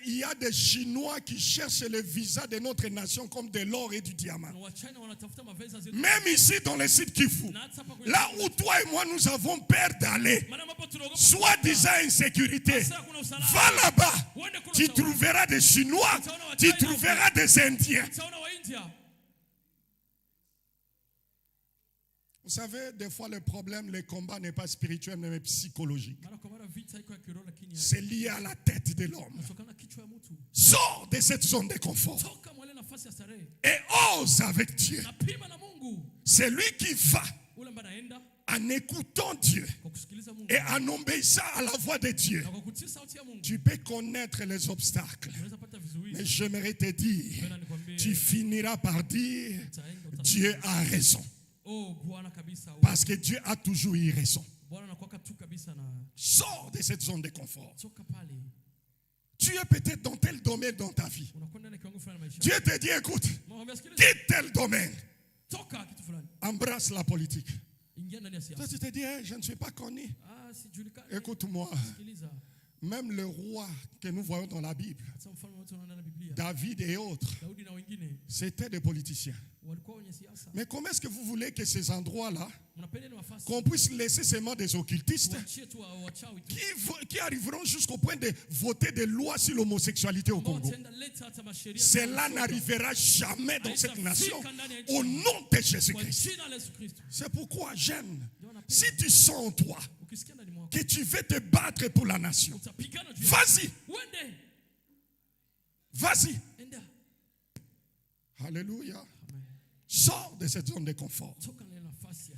Il y a des Chinois qui cherchent le visa de notre nation comme de l'or et du diamant. Même ici dans le site Kifu, là où toi et moi nous avons peur d'aller, soi-disant insécurité, va là-bas. Tu trouveras des Chinois, tu trouveras des Indiens. Vous savez, des fois, le problème, le combat n'est pas spirituel, mais psychologique. C'est lié à la tête de l'homme. Sors de cette zone de confort et ose avec Dieu. C'est lui qui va en écoutant Dieu et en obéissant à la voix de Dieu. Tu peux connaître les obstacles, mais j'aimerais te dire, tu finiras par dire, Dieu a raison. Parce que Dieu a toujours eu raison. Sors de cette zone de confort. Tu es peut-être dans tel domaine dans ta vie. Dieu te dit, écoute, quitte tel domaine. Embrasse la politique. Toi, tu te dis, je ne suis pas connu. Écoute-moi. Même le roi que nous voyons dans la Bible, David et autres, c'était des politiciens. Mais comment est-ce que vous voulez que ces endroits-là, qu'on puisse laisser seulement des occultistes qui arriveront jusqu'au point de voter des lois sur l'homosexualité au Congo? Cela n'arrivera jamais dans cette nation au nom de Jésus-Christ. C'est pourquoi, jeune, si tu sens en toi que tu veux te battre pour la nation, vas-y. Vas-y. Alléluia. Sors de cette zone de confort.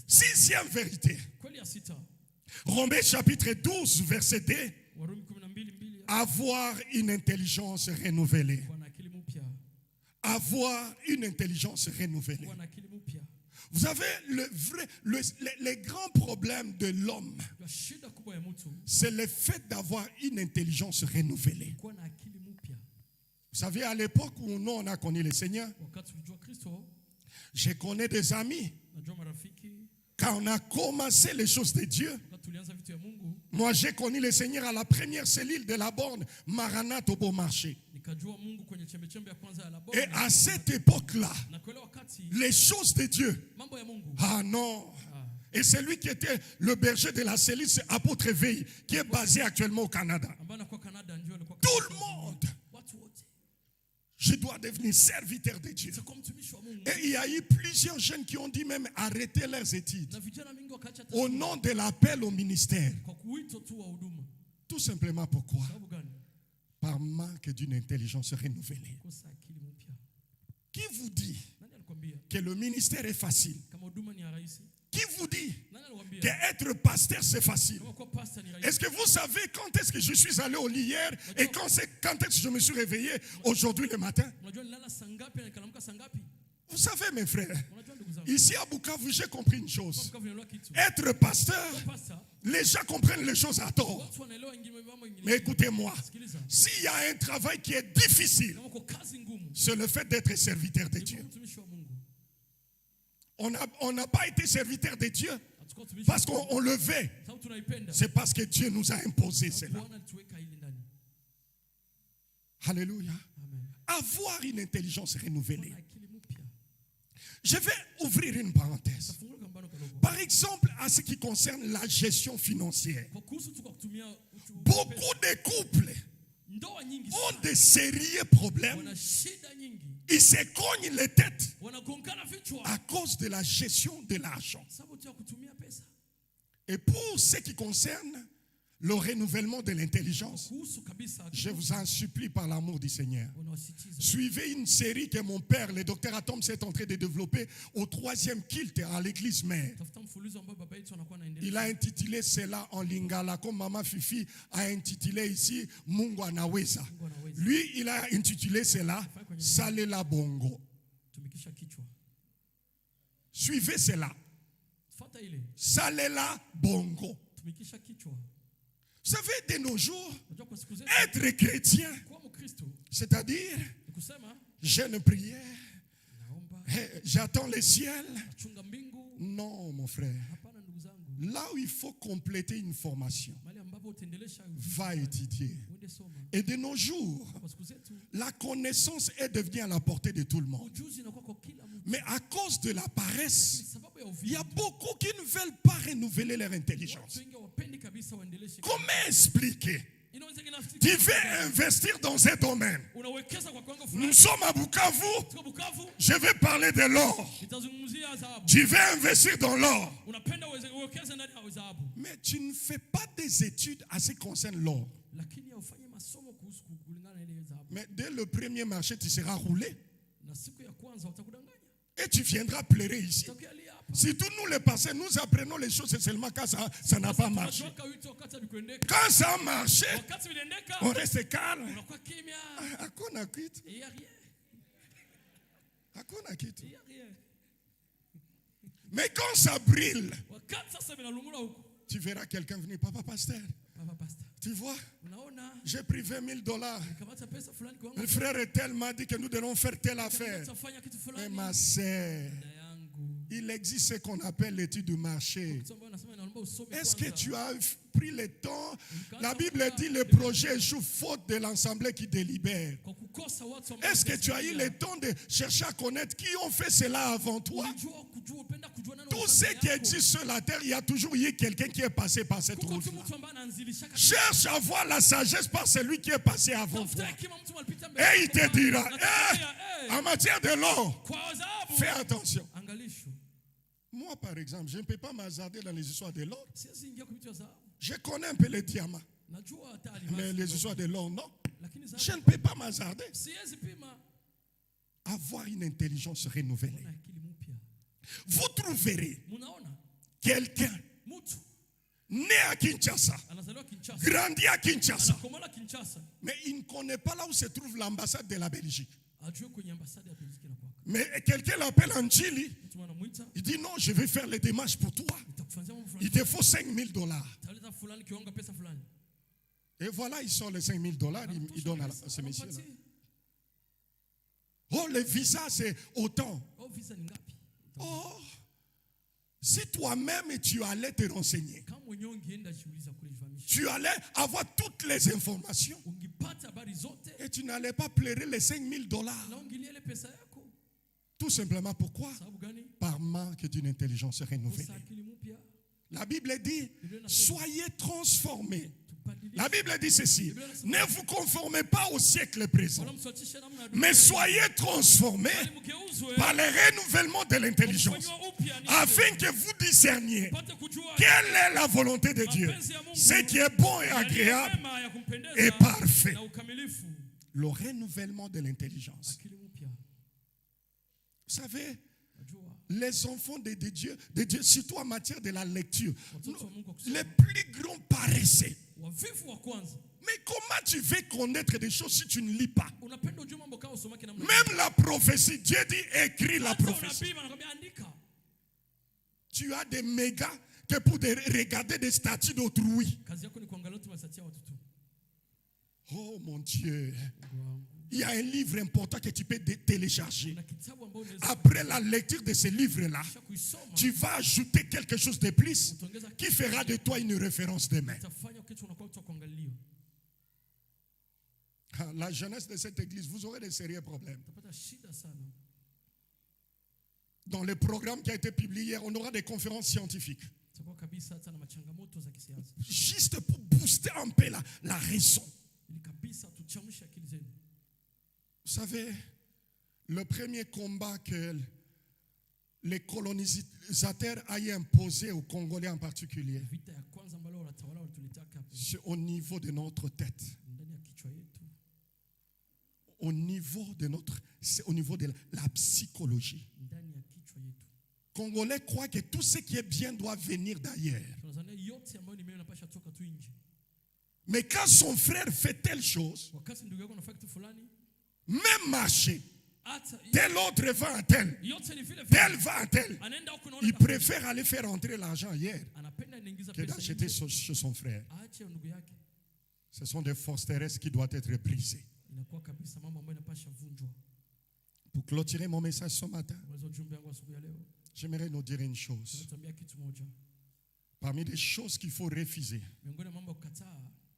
Sixième vérité. Romains chapitre 12, verset 2. Avoir une intelligence renouvelée. Avoir une intelligence renouvelée. Vous savez, le grand problème de l'homme, c'est le fait d'avoir une intelligence renouvelée. Vous savez, à l'époque où nous, on a connu le Seigneur, je connais des amis. Quand on a commencé les choses de Dieu, moi j'ai connu le Seigneur à la première cellule de la borne, Maranatha au Beaumarchais. Et à cette époque-là, les choses de Dieu, ah non. Et celui qui était le berger de la cellule, c'est Apôtre Veille, qui est basé actuellement au Canada. Tout le monde. Je dois devenir serviteur de Dieu. Et il y a eu plusieurs jeunes qui ont dit même arrêter leurs études au nom de l'appel au ministère. Tout simplement pourquoi? Par manque d'une intelligence renouvelée. Qui vous dit que le ministère est facile? Qui vous dit qu'être pasteur c'est facile? Est-ce que vous savez quand est-ce que je suis allé au lit hier et quand est-ce que je me suis réveillé aujourd'hui le matin? Vous savez mes frères, ici à Bukavu j'ai compris une chose. Être pasteur, les gens comprennent les choses à tort. Mais écoutez-moi, s'il y a un travail qui est difficile, c'est le fait d'être serviteur de Dieu. On n'a pas été serviteur de Dieu parce qu'on le veut. C'est parce que Dieu nous a imposé cela. Alléluia. Avoir une intelligence renouvelée. Je vais ouvrir une parenthèse. Par exemple, à ce qui concerne la gestion financière. Beaucoup de couples ont de sérieux problèmes. Ils se cognent les têtes à cause de la gestion de l'argent. Et pour ce qui concerne le renouvellement de l'intelligence, je vous en supplie par l'amour du Seigneur. Suivez une série que mon père, le docteur Atom, s'est en train de développer au 3e culte à l'église mère. Il a intitulé cela en lingala, comme Maman Fifi a intitulé ici Mungu Anaweza. Lui, il a intitulé cela Salela Bongo. Suivez cela. Salela Bongo. Vous savez, de nos jours, être chrétien, c'est-à-dire, jeûne prière, j'attends le ciel. Non, mon frère. Là où il faut compléter une formation, va étudier. Et de nos jours, la connaissance est devenue à la portée de tout le monde. Mais à cause de la paresse, il y a beaucoup qui ne veulent pas renouveler leur intelligence. Comment expliquer? Tu veux investir dans un domaine. Nous sommes à Bukavu. Je vais parler de l'or. Tu veux investir dans l'or. Mais tu ne fais pas des études à ce qui concerne l'or. Mais dès le premier marché, tu seras roulé. Et tu viendras pleurer ici. Si tous nous les pasteurs, nous apprenons les choses seulement quand ça n'a pas marché. Quand ça a marché, on reste calme. Mais quand ça brille, tu verras quelqu'un venir. Papa pasteur, tu vois, j'ai pris $20,000. Le frère Etel m'a dit que nous devons faire telle affaire. Mais ma sœur, il existe ce qu'on appelle l'étude du marché. Est-ce que tu as pris le temps? La Bible dit le projet échoue faute de l'assemblée qui délibère. Est-ce que tu as eu le temps de chercher à connaître qui ont fait cela avant toi? Tout ce qui existe sur la terre, il y a toujours eu quelqu'un qui est passé par cette route. Cherche à voir la sagesse par celui qui est passé avant toi. Et il te dira, en matière de l'or, fais attention. Moi, par exemple, je ne peux pas m'hasarder dans les histoires de l'or. Je connais un peu les diamants. Mais les histoires de l'or, non. Je ne peux pas m'hasarder. Avoir une intelligence renouvelée. Vous trouverez quelqu'un né à Kinshasa, grandi à Kinshasa, mais il ne connaît pas là où se trouve l'ambassade de la Belgique. Mais quelqu'un l'appelle en Chili. Il dit non, je vais faire les démarches pour toi. Il te faut $5,000. Et voilà, il sort les $5,000, il donne à ce monsieur-là. Oh, le visa, c'est autant. Oh, si toi-même tu allais te renseigner, tu allais avoir toutes les informations et tu n'allais pas pleurer les $5,000. Tout simplement pourquoi? Par manque d'une intelligence renouvelée. La Bible dit, soyez transformés. La Bible dit ceci, ne vous conformez pas au siècle présent, mais soyez transformés par le renouvellement de l'intelligence, afin que vous discerniez quelle est la volonté de Dieu, ce qui est bon et agréable et parfait. Le renouvellement de l'intelligence. Vous savez, les enfants de Dieu, surtout en matière de la lecture, les plus grands paraissaient. Mais comment tu veux connaître des choses si tu ne lis pas? Même la prophétie, Dieu dit écris la prophétie. Tu as des mégas que pour regarder des statues d'autrui. Oh mon Dieu. Il y a un livre important que tu peux télécharger. Après la lecture de ce livre-là, tu vas ajouter quelque chose de plus qui fera de toi une référence demain. La jeunesse de cette église, vous aurez de sérieux problèmes. Dans le programme qui a été publié hier, on aura des conférences scientifiques. Juste pour booster un peu la raison. Vous savez, le premier combat que les colonisateurs aient imposé aux Congolais en particulier, c'est au niveau de notre tête. Au niveau de la psychologie. Congolais croient que tout ce qui est bien doit venir d'ailleurs. Mais quand son frère fait telle chose, même marché, tel autre va à tel, tel va à tel, il préfère aller faire entrer l'argent ailleurs que d'acheter chez son frère. Ce sont des forces terrestres qui doivent être brisées. Pour clôturer mon message ce matin, j'aimerais nous dire une chose. Parmi les choses qu'il faut refuser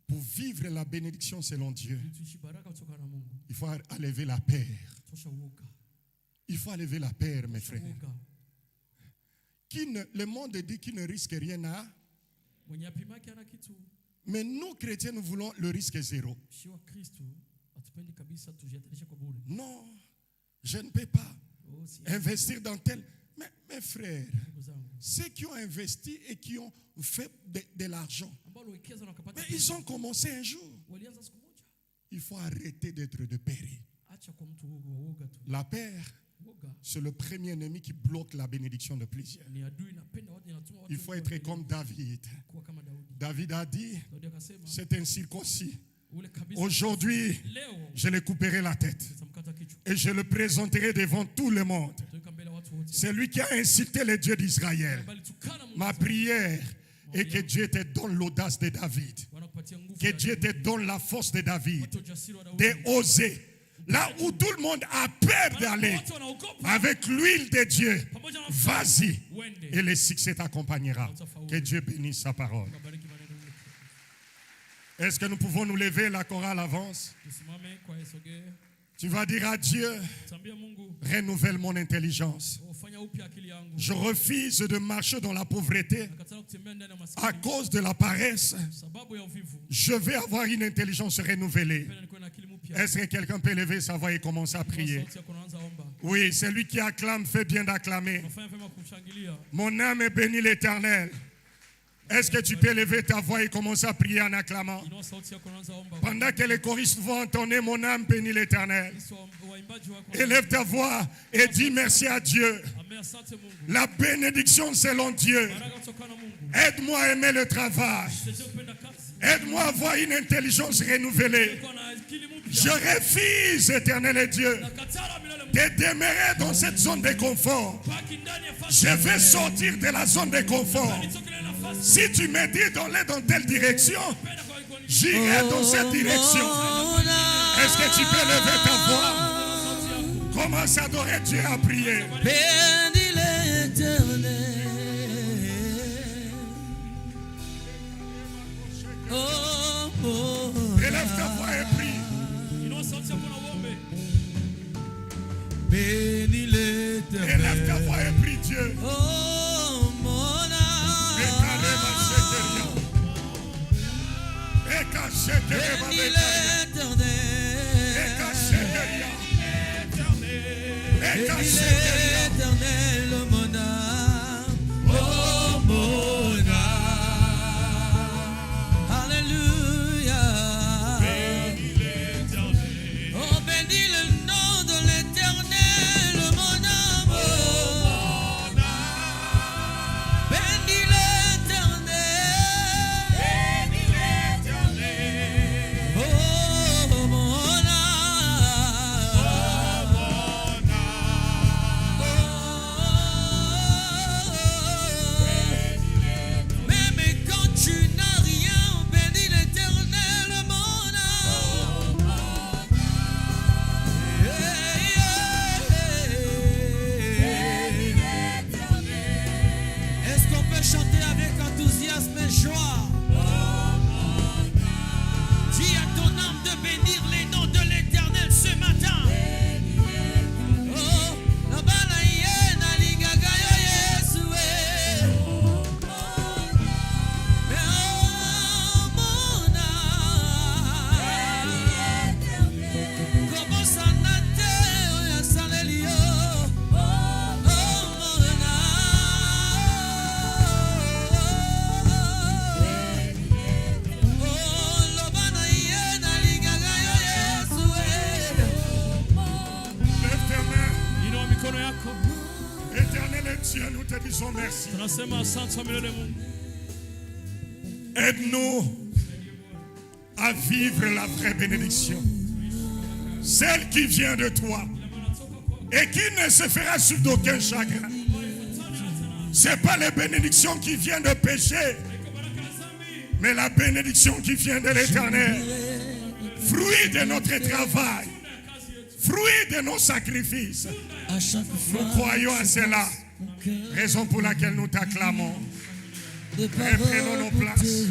pour vivre la bénédiction selon Dieu, il faut enlever la peur. Il faut enlever la peur, mes frères. Le monde dit qu'il ne risque rien à. Mais nous, chrétiens, nous voulons le risque zéro. Non, je ne peux pas investir dans tel. Mes frères, ceux qui ont investi et qui ont fait de l'argent, mais ils ont commencé un jour. Il faut arrêter d'être de péril. La peur, c'est le premier ennemi qui bloque la bénédiction de plusieurs. Il faut être comme David. David a dit, c'est un circoncis. Aujourd'hui, je le couperai la tête et je le présenterai devant tout le monde. C'est lui qui a insulté les dieux d'Israël. Ma prière est que Dieu te donne l'audace de David. Que Dieu te donne la force de David. D'oser. Là où tout le monde a peur d'aller, avec l'huile de Dieu, vas-y et le succès t'accompagnera. Que Dieu bénisse sa parole. Est-ce que nous pouvons nous lever? La chorale avance. Tu vas dire à Dieu, renouvelle mon intelligence. Je refuse de marcher dans la pauvreté à cause de la paresse. Je vais avoir une intelligence renouvelée. Est-ce que quelqu'un peut lever sa voix et commencer à prier? Oui, celui qui acclame fait bien d'acclamer. Mon âme est bénie l'Éternel. Est-ce que tu peux lever ta voix et commencer à prier en acclamant? Pendant que les choristes vont entonner, mon âme bénit l'Éternel. Élève ta voix et dis merci à Dieu. La bénédiction selon Dieu. Aide-moi à aimer le travail. Aide-moi à avoir une intelligence renouvelée. Je refuse, éternel Dieu, de demeurer dans cette zone de confort. Je vais sortir de la zone de confort. Si tu me dis d'aller dans telle direction, j'irai dans cette direction. Est-ce que tu peux lever ta voix? Commence à adorer Dieu, à prier. Bénis l'Éternel. Élève ta voix et prie. Bénis l'Éternel. Élève ta voix et prie Dieu. Oh mon âme. Bénis l'Éternel. Bénis l'Éternel, mon âme. Oh mon âme. Alléluia. Bénis l'Éternel. Oh, bénis le nom de l'Éternel, mon âme. Oh mon âme. Bénis l'Éternel. Bénis l'Éternel. Oh mon âme. Oh mon âme. Même quand tu n'as rien, bénis l'Éternel, mon âme. Est-ce qu'on peut chanter avec enthousiasme et joie? Dis à ton âme de bénir les noms de l'Éternel ce matin. Oh, la balaye na ligaga yo Yesue. Mais oh mon âme, comment ça n'a été ya salelio. Oh mon âme. Oh, la balaye na ligaga yo Yesue. Lève tes mains. Inua mikono yako. Éternel Dieu, nous te disons merci. Tunasema asante milele Mungu. Aide-nous à vivre la vraie bénédiction. Celle qui vient de toi et qui ne se fera suivre d'aucun chagrin. Ce n'est pas la bénédiction qui vient de péché, mais la bénédiction qui vient de l'Éternel. Fruit de notre travail, fruit de nos sacrifices. À chaque fois, Nous croyons à cela, raison pour laquelle nous t'acclamons. des Reprenons nos places.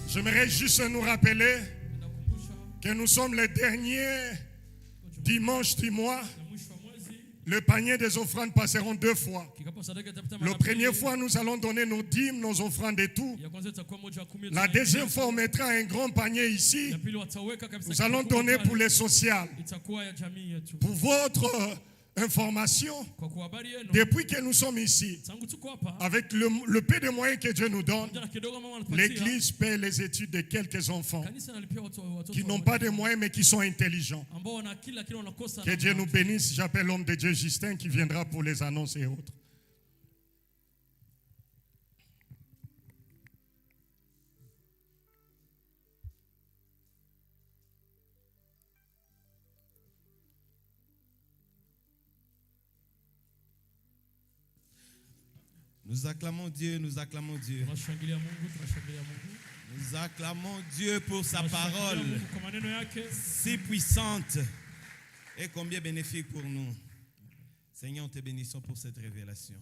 J'aimerais juste nous rappeler que nous sommes les derniers dimanches du mois, Le panier des offrandes passeront 2 fois. La première fois, nous allons donner nos dîmes, nos offrandes et tout. La deuxième fois, on mettra un grand panier ici. Nous allons donner pour les sociales. Pour votre information, depuis que nous sommes ici, avec le peu de moyens que Dieu nous donne, l'Église paie les études de quelques enfants qui n'ont pas de moyens mais qui sont intelligents. Que Dieu nous bénisse. J'appelle l'homme de Dieu Justin qui viendra pour les annonces et autres. Nous acclamons Dieu, nous acclamons Dieu. Nous acclamons Dieu pour sa parole si puissante et combien bénéfique pour nous. Seigneur, nous te bénissons pour cette révélation.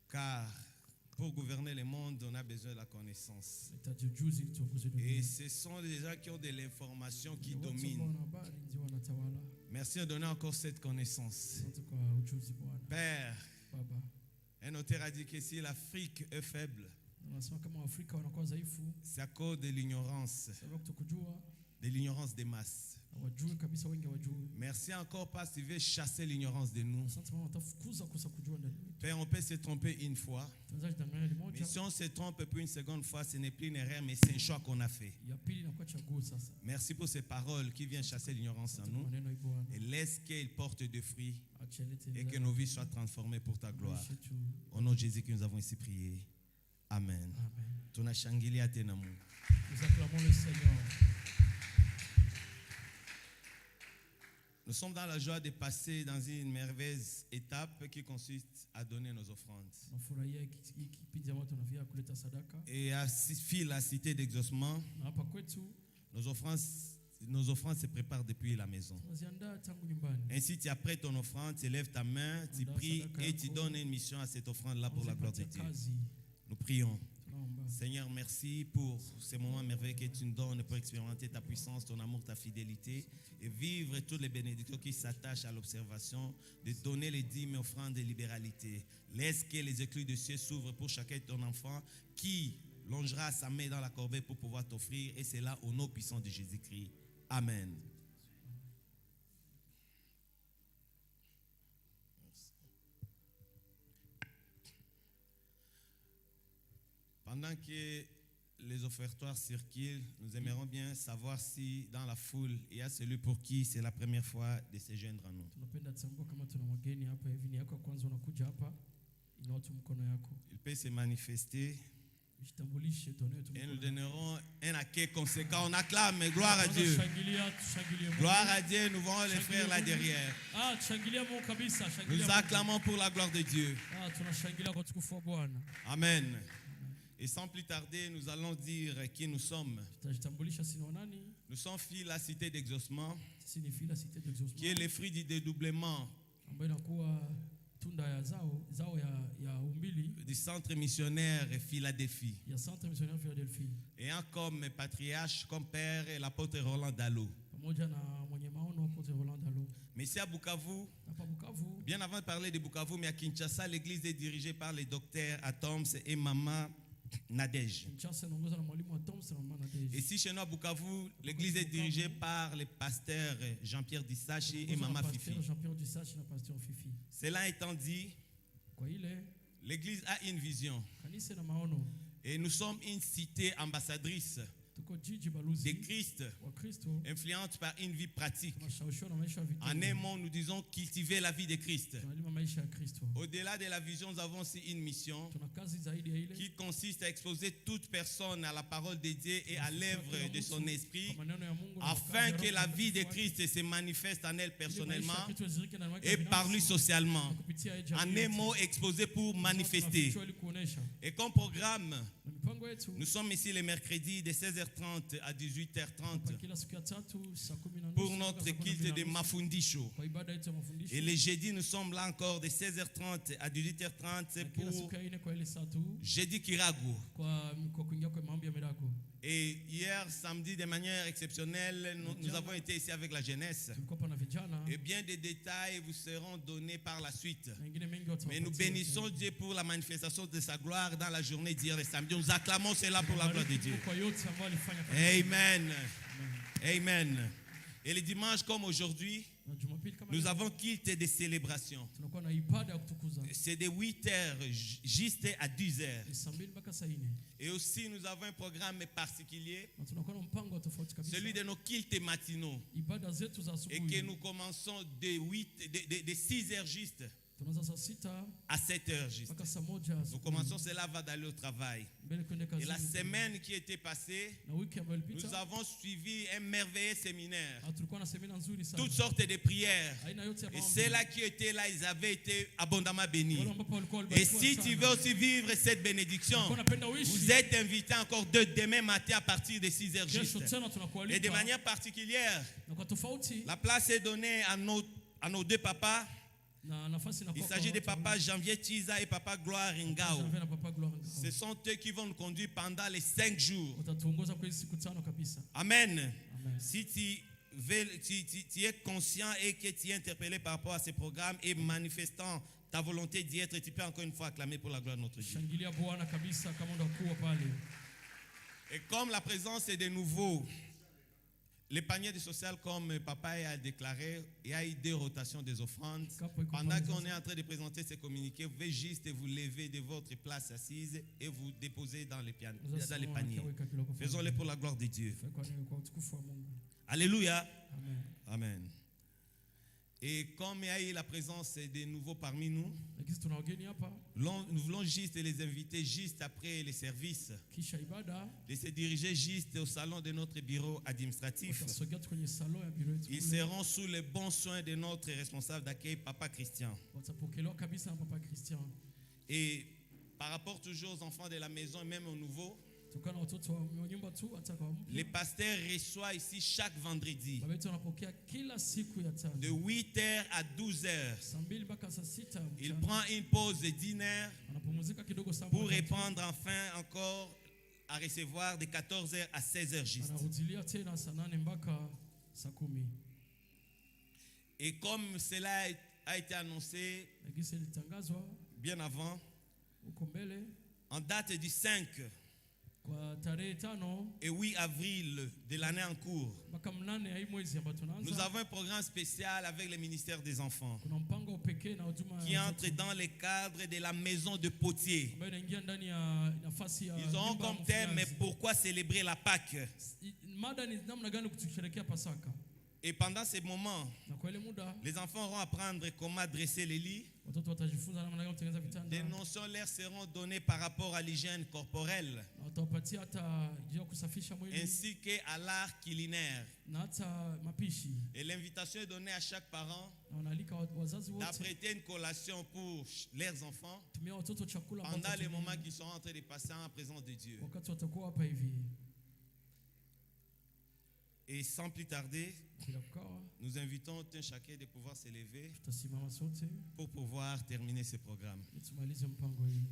Car pour gouverner le monde, on a besoin de la connaissance. Et ce sont les gens qui ont de l'information qui dominent. Merci de donner encore cette connaissance. Père, un auteur a dit que si l'Afrique est faible, c'est à cause de l'ignorance des masses. Merci encore parce que tu veux chasser l'ignorance de nous. Père, on peut se tromper une fois. Mais si on se trompe pour une seconde fois, ce n'est plus une erreur, mais c'est un choix qu'on a fait. Merci pour ces paroles qui viennent chasser l'ignorance en nous. Et laisse qu'elles portent des fruits et que nos vies soient transformées pour ta gloire. Au nom de Jésus que nous avons ici prié. Amen. Nous acclamons le Seigneur. Nous sommes dans la joie de passer dans une merveilleuse étape qui consiste à donner nos offrandes. Et à la cité d'exaucement, nos offrandes se préparent depuis la maison. Ainsi, tu apprêtes ton offrande, tu lèves ta main, tu pries et tu donnes une mission à cette offrande-là pour la gloire de Dieu. Nous prions. Seigneur, merci pour ces moments merveilleux que tu nous donnes pour expérimenter ta puissance, ton amour, ta fidélité et vivre toutes les bénédictions qui s'attachent à l'observation, de donner les dîmes, offrandes et libéralité. Laisse que les écluses de cieux s'ouvrent pour chacun de ton enfant qui longera sa main dans la corbeille pour pouvoir t'offrir, et c'est là au nom puissant de Jésus-Christ. Amen. Pendant que les offertoires circulent, nous aimerions bien savoir si dans la foule, il y a celui pour qui c'est la première fois de se joindre à nous. Il peut se manifester et nous donnerons un accueil conséquent. On acclame, gloire à Dieu. Gloire à Dieu, nous voyons les frères là derrière. Nous acclamons pour la gloire de Dieu. Amen. Et sans plus tarder, nous allons dire qui nous sommes. Nous sommes filles de la cité d'exaucement, qui est le fruit du dédoublement du centre missionnaire Philadelphie. Ayant comme patriarche, comme père, l'apôtre Roland Dallot. Mais ici à Bukavu, bien avant de parler de Bukavu, mais à Kinshasa, l'église est dirigée par les docteurs Atoms et Maman Nadège. Et ici chez nous à Bukavu, l'église est dirigée par les pasteurs Jean-Pierre Dissachi et Maman Fifi. Cela étant dit, l'église a une vision. Et nous sommes une cité ambassadrice de Christ, influente par une vie pratique. En un mot, nous disons cultiver la vie de Christ. Au-delà de la vision, nous avons aussi une mission qui consiste à exposer toute personne à la parole de Dieu et à l'œuvre de son esprit, afin que la vie de Christ se manifeste en elle personnellement et par lui socialement. En un mot, exposé pour manifester. Et comme programme, nous sommes ici le mercredi de 16h30 à 18h30 pour notre culte de Mafundisho. Et le jeudi, nous sommes là encore de 16h30 à 18h30 pour jeudi Kirago. Et hier, samedi, de manière exceptionnelle, nous avons été ici avec la jeunesse. Et bien des détails vous seront donnés par la suite. Mais nous bénissons Dieu pour la manifestation de sa gloire dans la journée d'hier et samedi. Nous acclamons cela pour la gloire de Dieu. Amen. Amen. Et le dimanche comme aujourd'hui, nous avons quitté des célébrations. C'est de 8 heures juste à 10 heures. Et aussi nous avons un programme particulier, celui de nos cultes matinaux. Et que nous commençons de 6 heures juste à 7 heures juste. Nous commençons cela avant d'aller au travail. Et la semaine qui était passée, nous avons suivi un merveilleux séminaire. Toutes sortes de prières. Et ceux-là qui étaient là, ils avaient été abondamment bénis. Et si tu veux aussi vivre cette bénédiction, vous êtes invité encore demain matin à partir de 6 heures juste. Et de manière particulière, la place est donnée à nos deux papas. Il s'agit de papa Janvier Chiza et papa Gloire Ngao. Ce sont eux qui vont nous conduire pendant les 5 jours. Amen. Si tu es conscient et que tu es interpellé par rapport à ce programme et manifestant ta volonté d'y être, tu peux encore une fois acclamer pour la gloire de notre Dieu. Et comme la présence est de nouveau, les paniers de social, comme papa a déclaré, il y a eu 2 rotations des offrandes. Pendant qu'on est en train de présenter ces communiqués, vous pouvez juste vous lever de votre place assise et vous déposer dans les paniers. Faisons-le pour la gloire de Dieu. Alléluia. Amen. Et comme il y a eu la présence de nouveaux parmi nous, nous voulons juste les inviter juste après les services, de se diriger juste au salon de notre bureau administratif. Ils seront sous les bons soins de notre responsable d'accueil, Papa Christian. Et par rapport toujours aux enfants de la maison et même aux nouveaux, les pasteurs reçoivent ici chaque vendredi de 8h à 12h. Il prend une pause de dîner pour répondre enfin encore à recevoir de 14h à 16h juste. Et comme cela a été annoncé bien avant, en date du 5 et 8 avril de l'année en cours, nous avons un programme spécial avec le ministère des Enfants qui entre dans le cadre de la maison de potier. Ils auront comme thème « Pourquoi célébrer la Pâque ?» Et pendant ces moments, les enfants auront à apprendre comment dresser les lits. Des notions leur seront données par rapport à l'hygiène corporelle ainsi qu'à l'art culinaire. Et l'invitation est donnée à chaque parent d'apprêter une collation pour leurs enfants pendant les moments qu'ils sont en train de passer en présence de Dieu. Et sans plus tarder, nous invitons un chacun de pouvoir s'élever pour pouvoir terminer ce programme.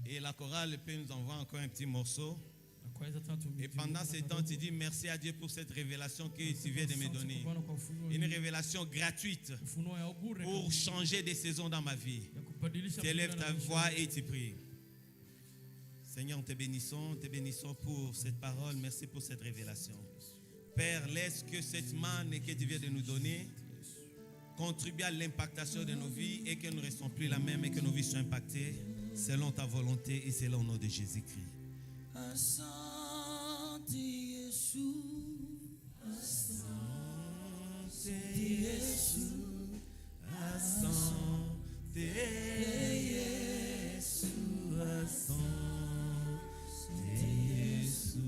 Et la chorale peut nous envoyer encore un petit morceau. Et pendant ce temps, tu dis merci à Dieu pour cette révélation que tu viens de me donner. Une révélation gratuite pour changer de saison dans ma vie. Tu élèves ta voix et tu pries. Seigneur, nous te bénissons pour cette parole. Merci pour cette révélation. Père, laisse que cette manne que tu viens de nous donner contribue à l'impactation de nos vies et que nous ne restons plus la même et que nos vies soient impactées selon ta volonté et selon le nom de Jésus-Christ. Asante Yesu, Asante Yesu, Asante Yesu, Asante Yesu.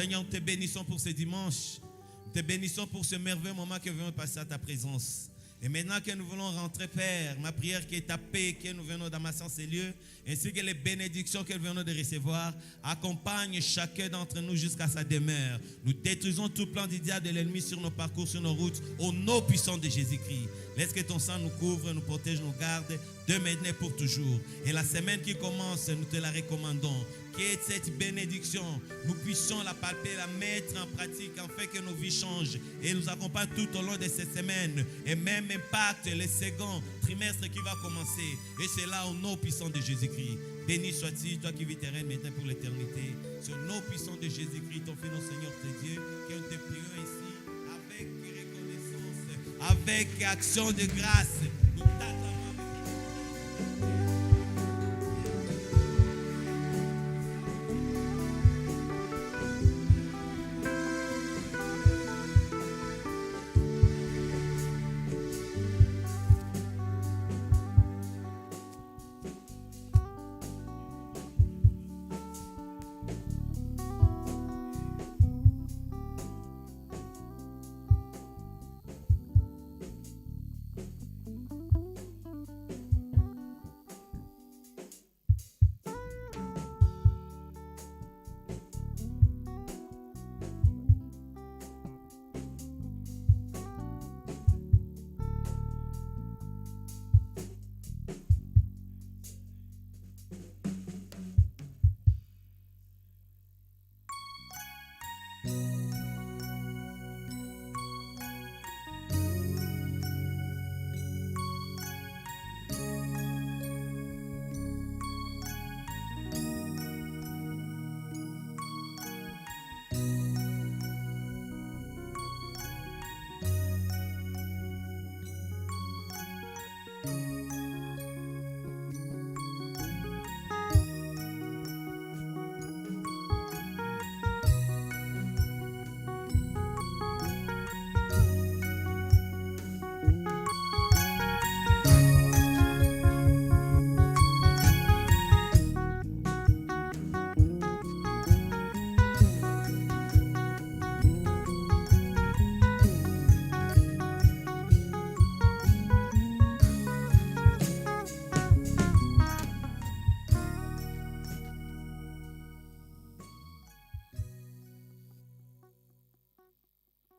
Seigneur, nous te bénissons pour ce dimanche. Nous te bénissons pour ce merveilleux moment que nous venons passer à ta présence. Et maintenant que nous voulons rentrer, Père, ma prière qui est ta paix, que nous venons d'amasser ces lieux, ainsi que les bénédictions que nous venons de recevoir, accompagne chacun d'entre nous jusqu'à sa demeure. Nous détruisons tout plan du diable de l'ennemi sur nos parcours, sur nos routes, au nom puissant de Jésus-Christ. Laisse que ton sang nous couvre, nous protège, nous garde, de maintenant et pour toujours. Et la semaine qui commence, nous te la recommandons. Que cette bénédiction, nous puissions la palper, la mettre en pratique, afin que nos vies changent et nous accompagne tout au long de cette semaine et même impacte le second trimestre qui va commencer. Et c'est là au nom puissant de Jésus-Christ. Béni sois-tu, toi qui vis tes règnes maintenant pour l'éternité. Sur le nom puissant de Jésus-Christ, ton Fils, notre Seigneur, tes Dieu, que nous te prions ici avec reconnaissance, avec action de grâce. Nous t'acclamons.